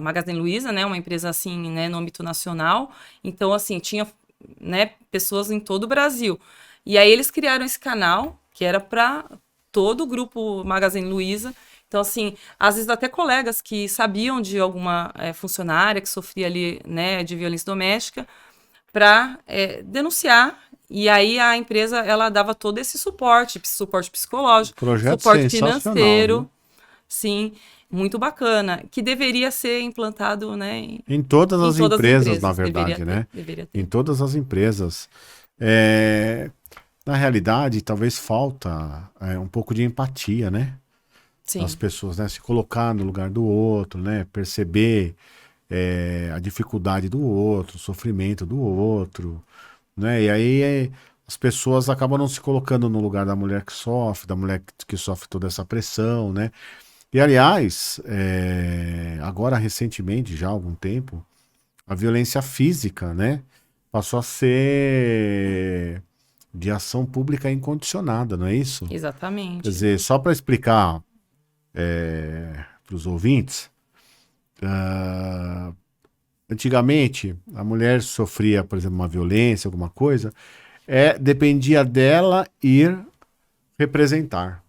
Magazine Luiza, né, uma empresa assim, né, no âmbito nacional, então assim, tinha, né, pessoas em todo o Brasil. E aí eles criaram esse canal, que era para todo o grupo Magazine Luiza. Então, assim, às vezes até colegas que sabiam de alguma funcionária que sofria ali, né, de violência doméstica, para denunciar. E aí a empresa, ela dava todo esse suporte psicológico, Projeto suporte sensacional, financeiro. viu? Sim, muito bacana, que deveria ser implantado, né, em todas as empresas, na verdade, deveria né? Deveria ter. Em todas as empresas. Na realidade, talvez falta um pouco de empatia, né? Sim. Das pessoas, né? Se colocar no lugar do outro, né? Perceber a dificuldade do outro, o sofrimento do outro, né? E aí as pessoas acabam não se colocando no lugar da mulher que sofre, da mulher que sofre toda essa pressão, né? E aliás, agora recentemente, já há algum tempo, a violência física, né? Passou a ser de ação pública incondicionada, não é isso? Exatamente. Quer dizer, só para explicar para os ouvintes, antigamente a mulher sofria, por exemplo, uma violência, alguma coisa, dependia dela ir representar,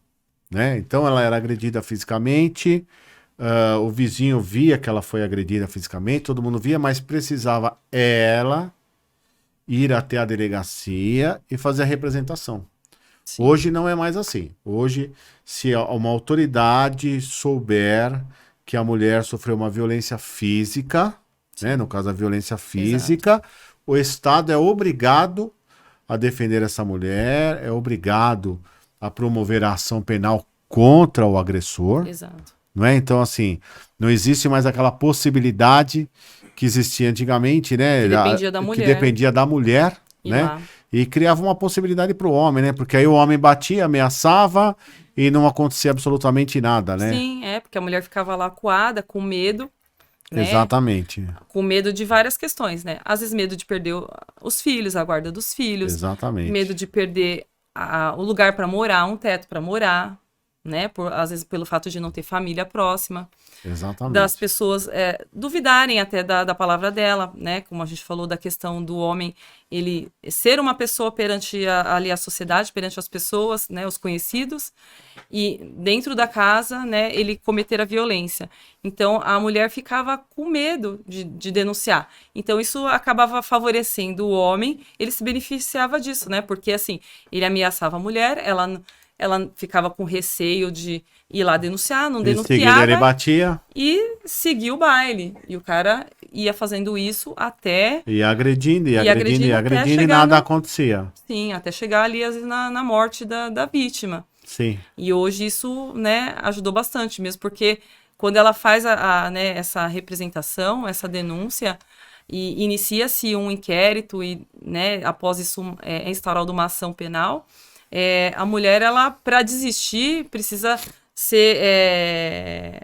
né? Então ela era agredida fisicamente, o vizinho via que ela foi agredida fisicamente, todo mundo via, mas precisava ela ir até a delegacia e fazer a representação. Sim. Hoje não é mais assim. Hoje, se uma autoridade souber que a mulher sofreu uma violência física, né, no caso a violência física, o Estado é obrigado a defender essa mulher, é obrigado a promover a ação penal contra o agressor. Exato. Não é? Então, assim, não existe mais aquela possibilidade que existia antigamente, né? Que dependia da Que mulher. dependia da mulher, Ir né? lá. E criava uma possibilidade para o homem, né? Porque aí o homem batia, ameaçava e não acontecia absolutamente nada, né? Sim, porque a mulher ficava lá acuada, com medo, né? Exatamente. Com medo de várias questões, né? Às vezes medo de perder os filhos, a guarda dos filhos, Exatamente. medo de perder o lugar para morar, um teto para morar, né? Às vezes pelo fato de não ter família próxima. Exatamente. Das pessoas duvidarem até da palavra dela, né? Como a gente falou da questão do homem, ele ser uma pessoa perante ali a sociedade, perante as pessoas, né? Os conhecidos, e dentro da casa, né? Ele cometer a violência. Então, a mulher ficava com medo de denunciar. Então, isso acabava favorecendo o homem, ele se beneficiava disso, né? Porque, assim, ele ameaçava a mulher, ela ficava com receio de ir lá denunciar, não Em seguida ele denunciava batia e seguia o baile. E o cara ia fazendo isso até, e agredindo, e E agredindo, e agredindo até agredindo, e chegar nada no- acontecia. sim, até chegar ali, às vezes, na morte da vítima. Sim. E hoje isso, né, ajudou bastante, mesmo porque quando ela faz né, essa representação, essa denúncia, e inicia-se um inquérito e, né, após isso é instaurada uma ação penal, a mulher, ela, para desistir, precisa ser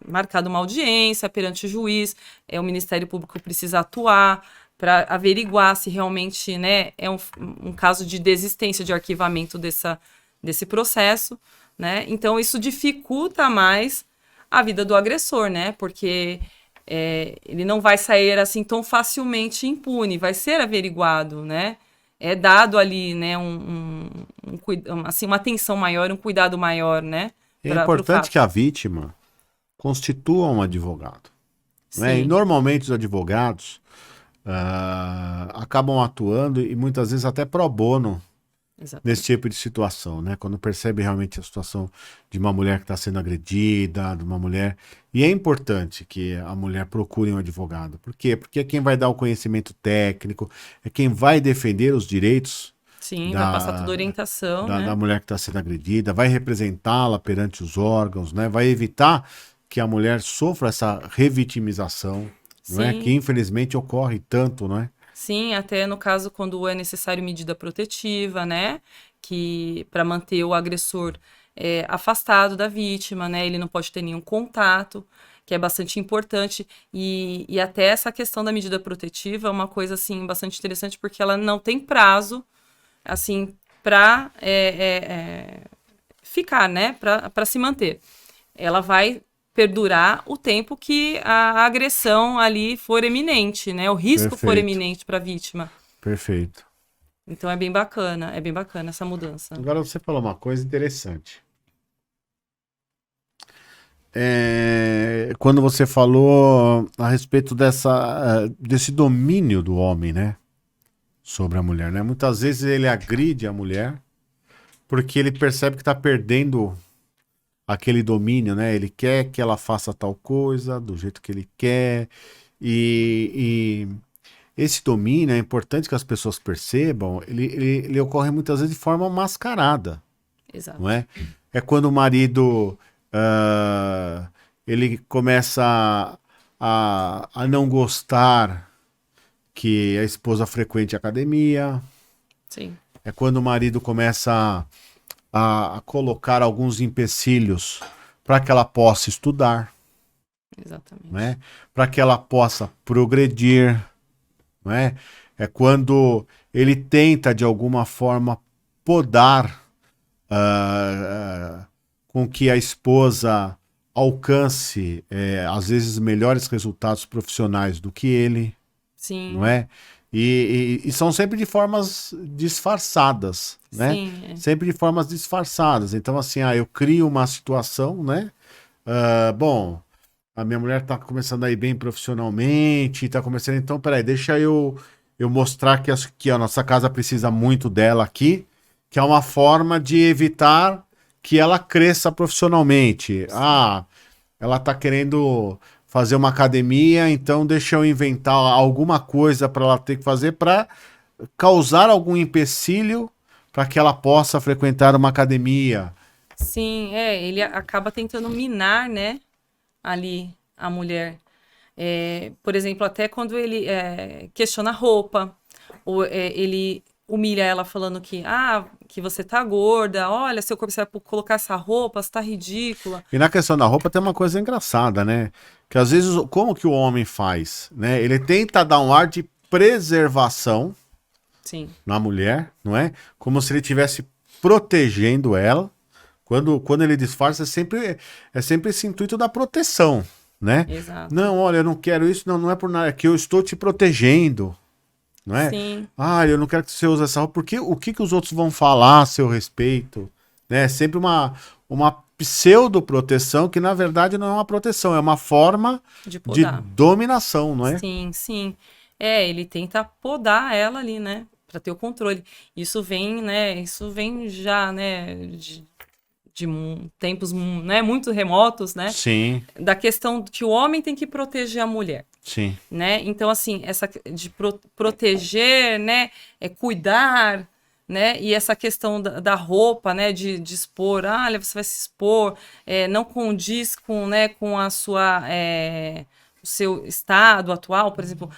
marcada uma audiência perante o juiz, o Ministério Público precisa atuar para averiguar se realmente, né, é um caso de desistência de arquivamento desse processo, né? Então isso dificulta mais a vida do agressor, né? Porque ele não vai sair assim tão facilmente impune, vai ser averiguado, né? É dado ali, né, assim, uma atenção maior, um cuidado maior, né? É Pro importante fato. que a vítima constitua um advogado. Né? E Sim, normalmente os advogados acabam atuando e muitas vezes até pro bono exatamente. nesse tipo de situação, né? Quando percebe realmente a situação de uma mulher que está sendo agredida, de uma mulher. E é importante que a mulher procure um advogado. Por quê? Porque é quem vai dar o conhecimento técnico, é quem vai defender os direitos Sim, vai passar toda a da, orientação, da, né? da mulher que está sendo agredida, vai representá-la perante os órgãos, né? Vai evitar que a mulher sofra essa revitimização, não é? Sim. Que infelizmente ocorre tanto, não é? Sim, até no caso quando é necessário medida protetiva, né? Que para manter o agressor afastado da vítima, né? Ele não pode ter nenhum contato, que é bastante importante. E até essa questão da medida protetiva é uma coisa assim bastante interessante porque ela não tem prazo, assim, para ficar, né? Para se manter. Ela vai perdurar o tempo que a agressão ali for eminente, né? O risco for Perfeito. eminente para a vítima. Perfeito. Então é bem bacana essa mudança. Agora você falou uma coisa interessante. Quando você falou a respeito desse domínio do homem, né? Sobre a mulher, né? Muitas vezes ele agride a mulher porque ele percebe que está perdendo aquele domínio, né? Ele quer que ela faça tal coisa do jeito que ele quer. E esse domínio, é importante que as pessoas percebam, ele ocorre muitas vezes de forma mascarada, Exato. não é? É quando o marido ele começa a não gostar que a esposa frequente a academia. Sim, É quando o marido começa a colocar alguns empecilhos para que ela possa estudar, exatamente. né? Para que ela possa progredir, né? É quando ele tenta de alguma forma podar com que a esposa alcance às vezes melhores resultados profissionais do que ele, Sim, não é? E são sempre de formas disfarçadas, né? sim, Sempre de formas disfarçadas. Então, assim, eu crio uma situação, né? Bom, a minha mulher tá começando a ir bem profissionalmente, tá começando, então, peraí, deixa eu eu mostrar que a nossa casa precisa muito dela aqui, que é uma forma de evitar que ela cresça profissionalmente. Ah, ela tá querendo fazer uma academia, então deixa eu inventar alguma coisa para ela ter que fazer para causar algum empecilho para que ela possa frequentar uma academia. Sim, ele acaba tentando minar, né, ali a mulher. Por exemplo, até quando ele questiona a roupa, ou ele humilha ela falando que você tá gorda, olha, seu corpo, você vai colocar essa roupa, você tá ridícula. E na questão da roupa tem uma coisa engraçada, né? Que às vezes, como que o homem faz, né? Ele tenta dar um ar de preservação Sim, na mulher, não é? Como se ele estivesse protegendo ela. Quando ele disfarça, é sempre esse intuito da proteção, né? exato. Não, olha, eu não quero isso, não é por nada, é que eu estou te protegendo, não é? Sim, Ah, eu não quero que você use essa roupa, porque o que que os outros vão falar a seu respeito? Né? É sempre uma pseudo-proteção que, na verdade, não é uma proteção, é uma forma de de podar. dominação, não é? Sim, sim. Ele tenta podar ela ali, né, para ter o controle. Isso vem, né, isso vem já, né, de tempos, né, muito remotos, né, Sim, da questão que o homem tem que proteger a mulher. sim. Né? Então, assim, essa de proteger, né? Cuidar, né? E essa questão da roupa, né? De expor, olha, você vai se expor, não condiz com, né? Com a sua, o seu estado atual, por exemplo,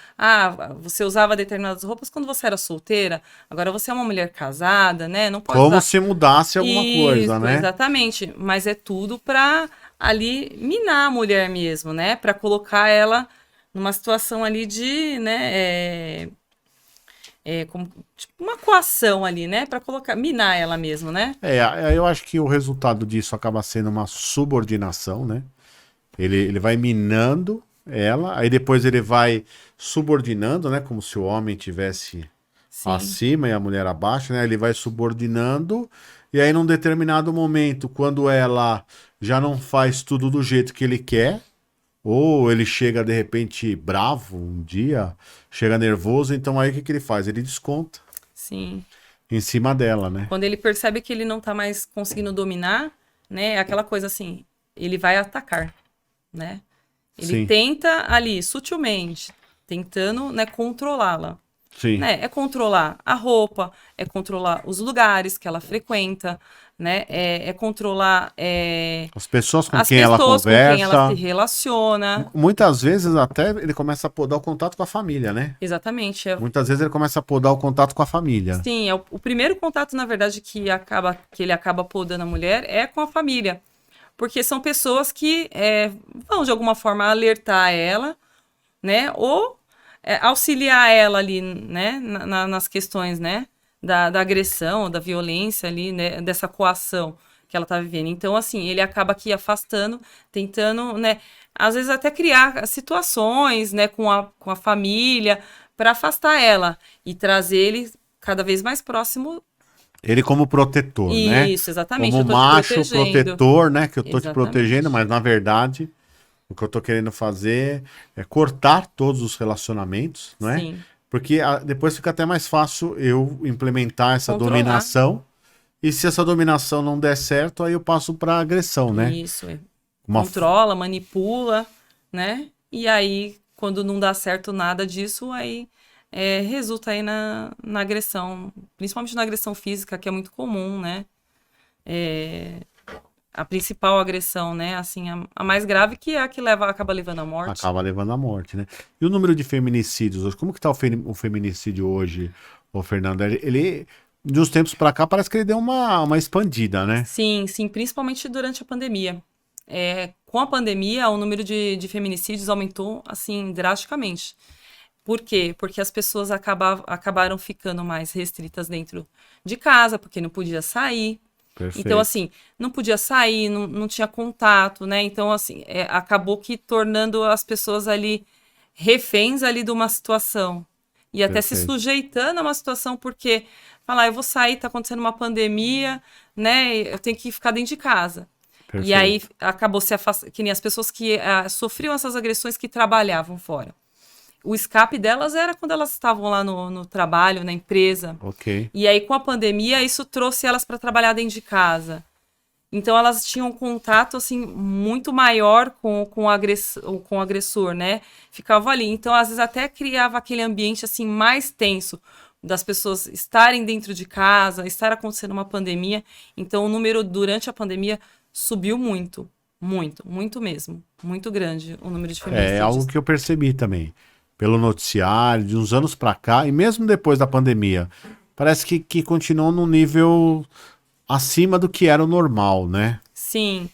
você usava determinadas roupas quando você era solteira, agora você é uma mulher casada, né? Não pode Como usar. se mudasse alguma coisa, Isso, né? exatamente. Mas é tudo para ali minar a mulher mesmo, né? Para colocar ela numa situação ali de, né, como, tipo, uma coação ali, né, para colocar, minar ela mesmo, né? Eu acho que o resultado disso acaba sendo uma subordinação, né? Ele vai minando ela, aí depois ele vai subordinando, né? Como se o homem tivesse Sim, acima e a mulher abaixo, né? Ele vai subordinando, e aí num determinado momento, quando ela já não faz tudo do jeito que ele quer, ou ele chega de repente bravo um dia, chega nervoso, então aí o que que ele faz? Ele desconta sim. em cima dela, né? Quando ele percebe que ele não tá mais conseguindo dominar, né, é aquela coisa assim, ele vai atacar, né? Ele Sim, tenta ali, sutilmente, tentando, né, controlá-la. sim. Né? É controlar a roupa, é controlar os lugares que ela frequenta, né? É controlar As pessoas com as quem ela pessoas com quem ela se conversa, relaciona. muitas vezes até ele começa a podar o contato com a família, né? Exatamente. Muitas vezes ele começa a podar o contato com a família. Sim, o primeiro contato, na verdade, que ele acaba podando a mulher é com a família. Porque são pessoas que vão, de alguma forma, alertar ela, né? Ou auxiliar ela ali, né? Nas questões, né? Da agressão, da violência ali, né? Dessa coação que ela tá vivendo. Então, assim, ele acaba aqui afastando, tentando, né? Às vezes até criar situações, né? Com a família, para afastar ela e trazer ele cada vez mais próximo. Ele como protetor, né? Isso, exatamente. Como Eu tô te macho protegendo. protetor, né? Que eu tô te protegendo, Exatamente. mas na verdade o que eu tô querendo fazer é cortar todos os relacionamentos, não é? Sim. Porque depois fica até mais fácil eu implementar essa Controlar. dominação. E se essa dominação não der certo, aí eu passo para agressão, né? Isso. Uma, f- Controla, manipula, né? E aí, quando não dá certo nada disso, aí resulta aí na agressão, principalmente na agressão física, que é muito comum, né? É, a principal agressão, né? Assim, a mais grave que é a que acaba levando à morte. acaba levando à morte, né? E o número de feminicídios hoje? Como que tá o feminicídio hoje, o Fernando? De uns tempos para cá, parece que ele deu uma expandida, né? Sim, sim, principalmente durante a pandemia. Com a pandemia, o número de feminicídios aumentou, assim, drasticamente. Por quê? Porque as pessoas acabaram ficando mais restritas dentro de casa, porque não podia sair. Então, Perfeito. assim, não podia sair, não tinha contato, né? Então, assim, acabou que tornando as pessoas ali reféns ali de uma situação. E até se Perfeito. sujeitando a uma situação, porque falar, eu vou sair, tá acontecendo uma pandemia, né? Eu tenho que ficar dentro de casa. E aí Perfeito. acabou se afastando, que nem as pessoas que sofriam essas agressões que trabalhavam fora. o escape delas era quando elas estavam lá no trabalho, na empresa. Ok. E aí, com a pandemia, isso trouxe elas para trabalhar dentro de casa. Então, elas tinham um contato, assim, muito maior com o agressor, né? Ficava ali. Então, às vezes, até criava aquele ambiente, assim, mais tenso das pessoas estarem dentro de casa, estar acontecendo uma pandemia. Então, o número, durante a pandemia, subiu muito. Muito, muito mesmo. Muito grande o número de É algo feminicídios. que eu percebi também. Pelo noticiário, de uns anos pra cá, e mesmo depois da pandemia, parece que continuou num nível acima do que era o normal, né? Sim.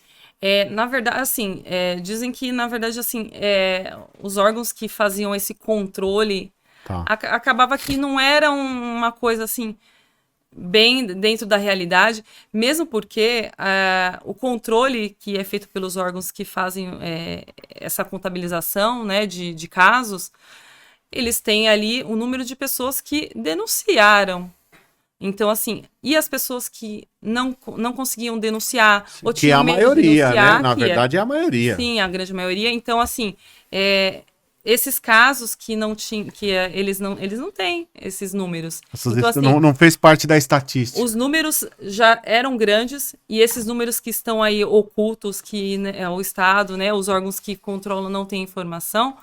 Na verdade, assim, dizem que, na verdade, assim, os órgãos que faziam esse controle Tá. acabava que não era uma coisa assim bem dentro da realidade, mesmo porque o controle que é feito pelos órgãos que fazem essa contabilização, né, de casos, eles têm ali o número de pessoas que denunciaram. Então, assim, e as pessoas que não conseguiam denunciar ou Que é tinham a medo de maioria, né? denunciar, Na verdade, é a maioria. sim, a grande maioria. Então, assim, esses casos que não tinham, eles não têm esses números. Então, assim, Não fez parte da estatística. os números já eram grandes e esses números que estão aí ocultos, que né, o Estado, né, os órgãos que controlam não têm informação,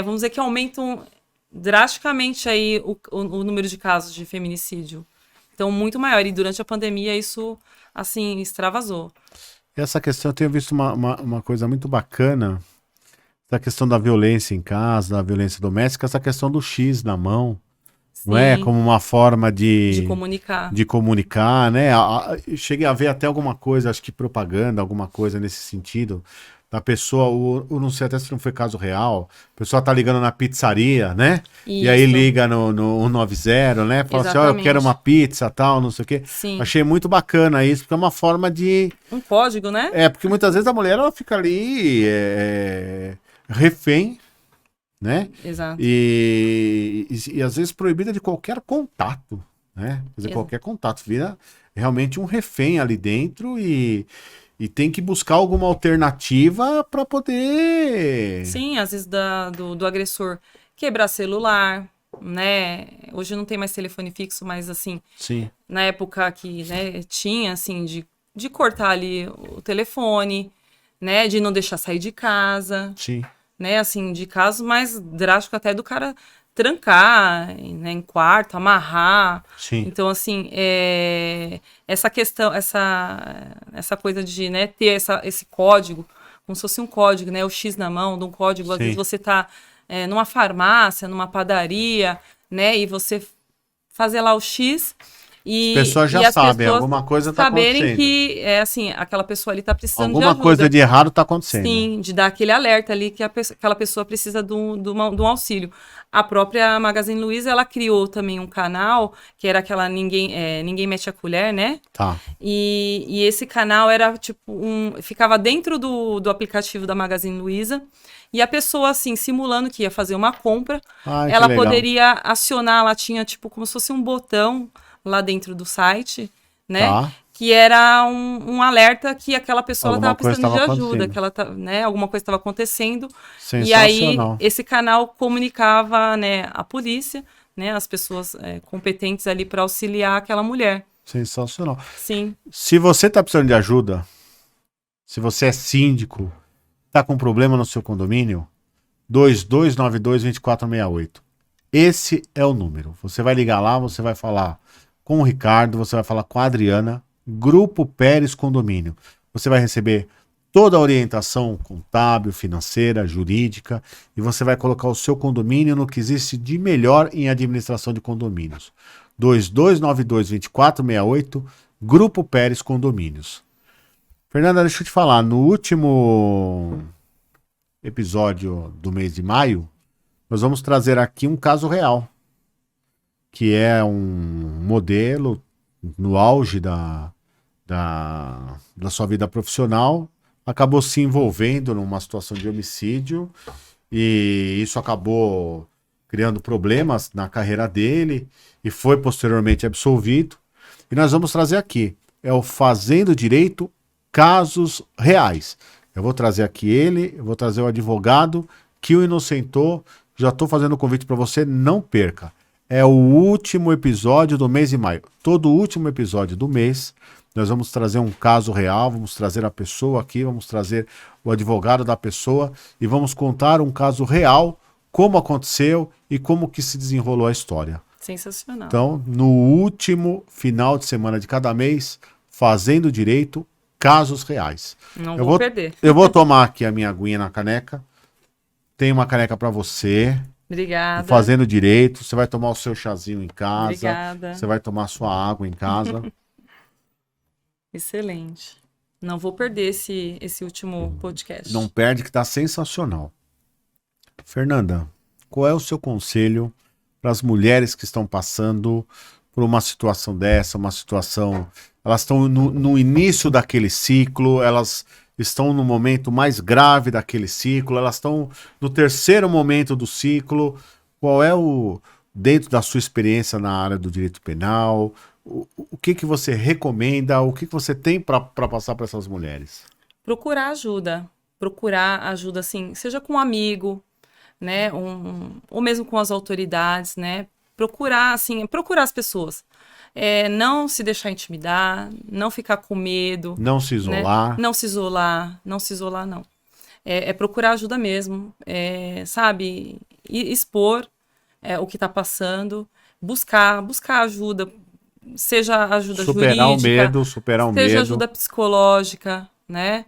vamos dizer que aumentam drasticamente aí o número de casos de feminicídio. Então, muito maior. E durante a pandemia isso, assim, extravasou. Essa questão, eu tenho visto uma coisa muito bacana, essa questão da violência em casa, da violência doméstica, essa questão do X na mão, não é? Sim, Como uma forma de comunicar. de comunicar, né? Eu cheguei a ver até alguma coisa, acho que propaganda, alguma coisa nesse sentido, da pessoa, eu não sei até se não foi caso real, a pessoa tá ligando na pizzaria, né? E aí Isso, liga no 190, né? Fala assim, ó, eu quero uma exatamente. pizza, tal, não sei o quê. Sim. Achei muito bacana isso, porque é uma forma de... Um código, né? Porque muitas vezes a mulher, ela fica ali refém, né? Exato. E às vezes proibida de qualquer contato, né? Quer dizer, qualquer contato, vira realmente um refém ali dentro e tem que buscar alguma alternativa para poder. Sim, às vezes do agressor quebrar celular, né? Hoje não tem mais telefone fixo, mas assim, Sim, na época que, né, tinha, assim, de cortar ali o telefone, né? De não deixar sair de casa, sim, né? Assim, de casos mais drásticos até do cara trancar, né, em quarto, amarrar. sim, Então, assim, essa questão, essa coisa de, né, ter esse código, como se fosse um código, né? O X na mão, de um código, às vezes sim. você tá numa farmácia, numa padaria, né? E você fazer lá o X As pessoas e já as sabem, pessoas alguma coisa está saberem acontecendo. que, assim, aquela pessoa ali tá precisando de Alguma coisa ajuda. de errado está acontecendo. Sim, de dar aquele alerta ali que aquela pessoa precisa de um auxílio. A própria Magazine Luiza, ela criou também um canal, que era aquela Ninguém Mete a Colher, né? Tá. E esse canal era tipo ficava dentro do aplicativo da Magazine Luiza, e a pessoa, assim, simulando que ia fazer uma compra, Ai, que ela legal. poderia acionar, ela tinha tipo como se fosse um botão lá dentro do site, né? Tá. Que era um alerta que aquela pessoa estava Alguma coisa precisando estava de ajuda, acontecendo. que né, alguma coisa estava acontecendo. E aí Sensacional. esse canal comunicava, né, a polícia, né, as pessoas competentes ali para auxiliar aquela mulher. Sensacional. Sim, Se você está precisando de ajuda, se você é síndico, está com problema no seu condomínio, 2292-2468. Esse é o número. Você vai ligar lá, você vai falar com o Ricardo, você vai falar com a Adriana, Grupo Pérez Condomínio. Você vai receber toda a orientação contábil, financeira, jurídica, e você vai colocar o seu condomínio no que existe de melhor em administração de condomínios. 2292-2468, Grupo Pérez Condomínios. Fernanda, deixa eu te falar, no último episódio do mês de maio, nós vamos trazer aqui um caso real, que é um modelo no auge da sua vida profissional, acabou se envolvendo numa situação de homicídio e isso acabou criando problemas na carreira dele e foi posteriormente absolvido. E nós vamos trazer aqui, é o Fazendo Direito Casos Reais. Eu vou trazer aqui ele, eu vou trazer o advogado que o inocentou Já estou fazendo o convite para você, não perca. É o último episódio do mês de maio. Todo último episódio do mês, nós vamos trazer um caso real, vamos trazer a pessoa aqui, vamos trazer o advogado da pessoa e vamos contar um caso real, como aconteceu e como que se desenrolou a história. Sensacional. Então, no último final de semana de cada mês, Fazendo Direito, casos reais. Não vou perder. Eu vou tomar aqui a minha aguinha na caneca. Tem uma caneca para você. Obrigada. Fazendo Direito. Você vai tomar o seu chazinho em casa. Obrigada. Você vai tomar a sua água em casa. Excelente. Não vou perder esse último podcast. Não perde, que tá sensacional. Fernanda, qual é o seu conselho para as mulheres que estão passando por uma situação dessa, uma situação... Elas estão no início daquele ciclo, elas estão no momento mais grave daquele ciclo, elas estão no terceiro momento do ciclo. Qual é dentro da sua experiência na área do direito penal, o que você recomenda, o que você tem para passar para essas mulheres? Procurar ajuda, assim, seja com um amigo, né, ou mesmo com as autoridades, né, procurar as pessoas. Não se deixar intimidar, não ficar com medo. Não se isolar. Né? Não se isolar, não. Procurar ajuda mesmo, sabe? Expor o que está passando, buscar ajuda, seja ajuda jurídica, superar o medo. Seja ajuda psicológica, né?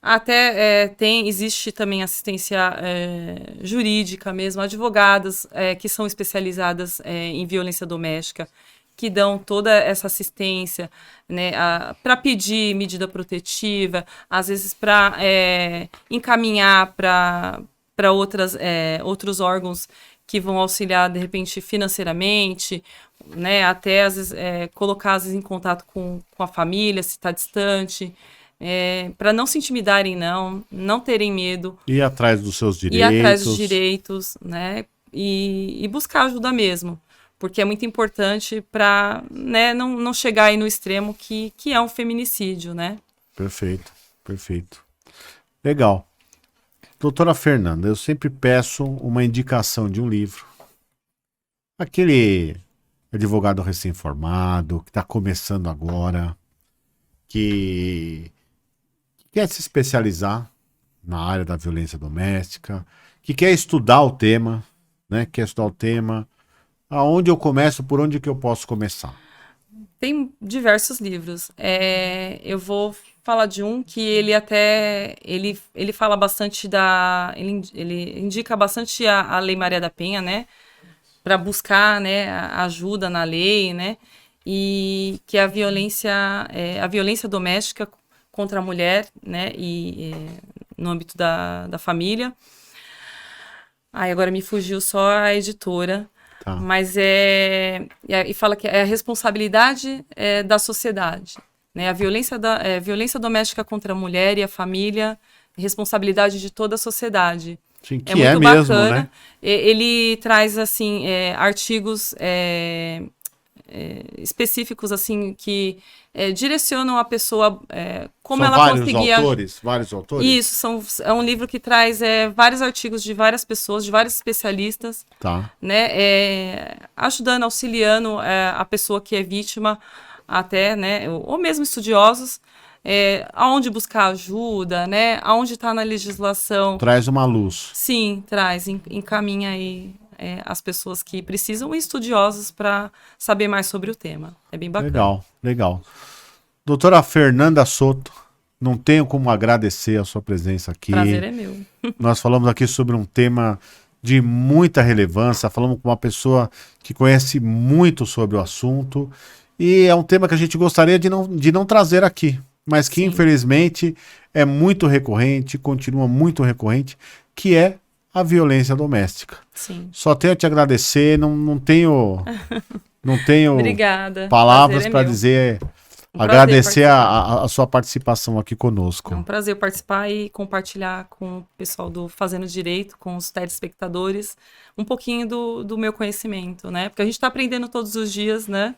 Até existe também assistência jurídica mesmo, advogadas que são especializadas em violência doméstica, que dão toda essa assistência, né, para pedir medida protetiva, às vezes para encaminhar para outros órgãos que vão auxiliar, de repente, financeiramente, né, até às vezes colocar às vezes, em contato com a família, se está distante, para não se intimidarem, não terem medo. Ir atrás dos seus direitos. Ir atrás dos direitos, né, e buscar ajuda mesmo. Porque é muito importante para, né, não chegar aí no extremo que é um feminicídio, né? Perfeito. Legal. Doutora Fernanda, eu sempre peço uma indicação de um livro. Aquele advogado recém-formado, que está começando agora, que quer se especializar na área da violência doméstica, que quer estudar o tema, né? Aonde eu começo, por onde que eu posso começar? Tem diversos livros. Eu vou falar de um que ele fala bastante ele indica bastante a Lei Maria da Penha, né? Para buscar, né, ajuda na lei, né? E que é a violência doméstica contra a mulher, né? No âmbito da família. Agora me fugiu só a editora. Tá. Mas e fala que é a responsabilidade da sociedade, né? A violência doméstica contra a mulher e a família, responsabilidade de toda a sociedade. Sim, que muito bacana. Mesmo, né? Ele traz assim artigos específicos assim que direcionam a pessoa como ela conseguia. Vários autores? Isso, é um livro que traz vários artigos de várias pessoas, de vários especialistas, tá. Né, ajudando, auxiliando a pessoa que é vítima, até, né, ou mesmo estudiosos, aonde buscar ajuda, né, aonde está na legislação. Traz uma luz. Sim, traz, encaminha aí as pessoas que precisam e estudiosos para saber mais sobre o tema. É bem bacana. Legal. Doutora Fernanda Soto, não tenho como agradecer a sua presença aqui. Prazer é meu. Nós falamos aqui sobre um tema de muita relevância, falamos com uma pessoa que conhece muito sobre o assunto e é um tema que a gente gostaria de não trazer aqui, mas que Sim. infelizmente é muito recorrente, continua muito recorrente, que é a violência doméstica. Sim. Só tenho a te agradecer, não tenho Obrigada. palavras para dizer, agradecer a sua participação aqui conosco. É um prazer participar e compartilhar com o pessoal do Fazendo Direito, com os telespectadores, um pouquinho do meu conhecimento, né? Porque a gente está aprendendo todos os dias, né?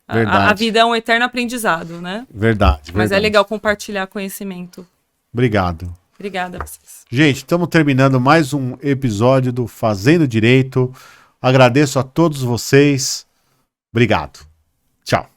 A vida é um eterno aprendizado, né? Verdade. Mas é legal compartilhar conhecimento. Obrigado. Obrigada a vocês. Gente, estamos terminando mais um episódio do Fazendo Direito. Agradeço a todos vocês. Obrigado. Tchau.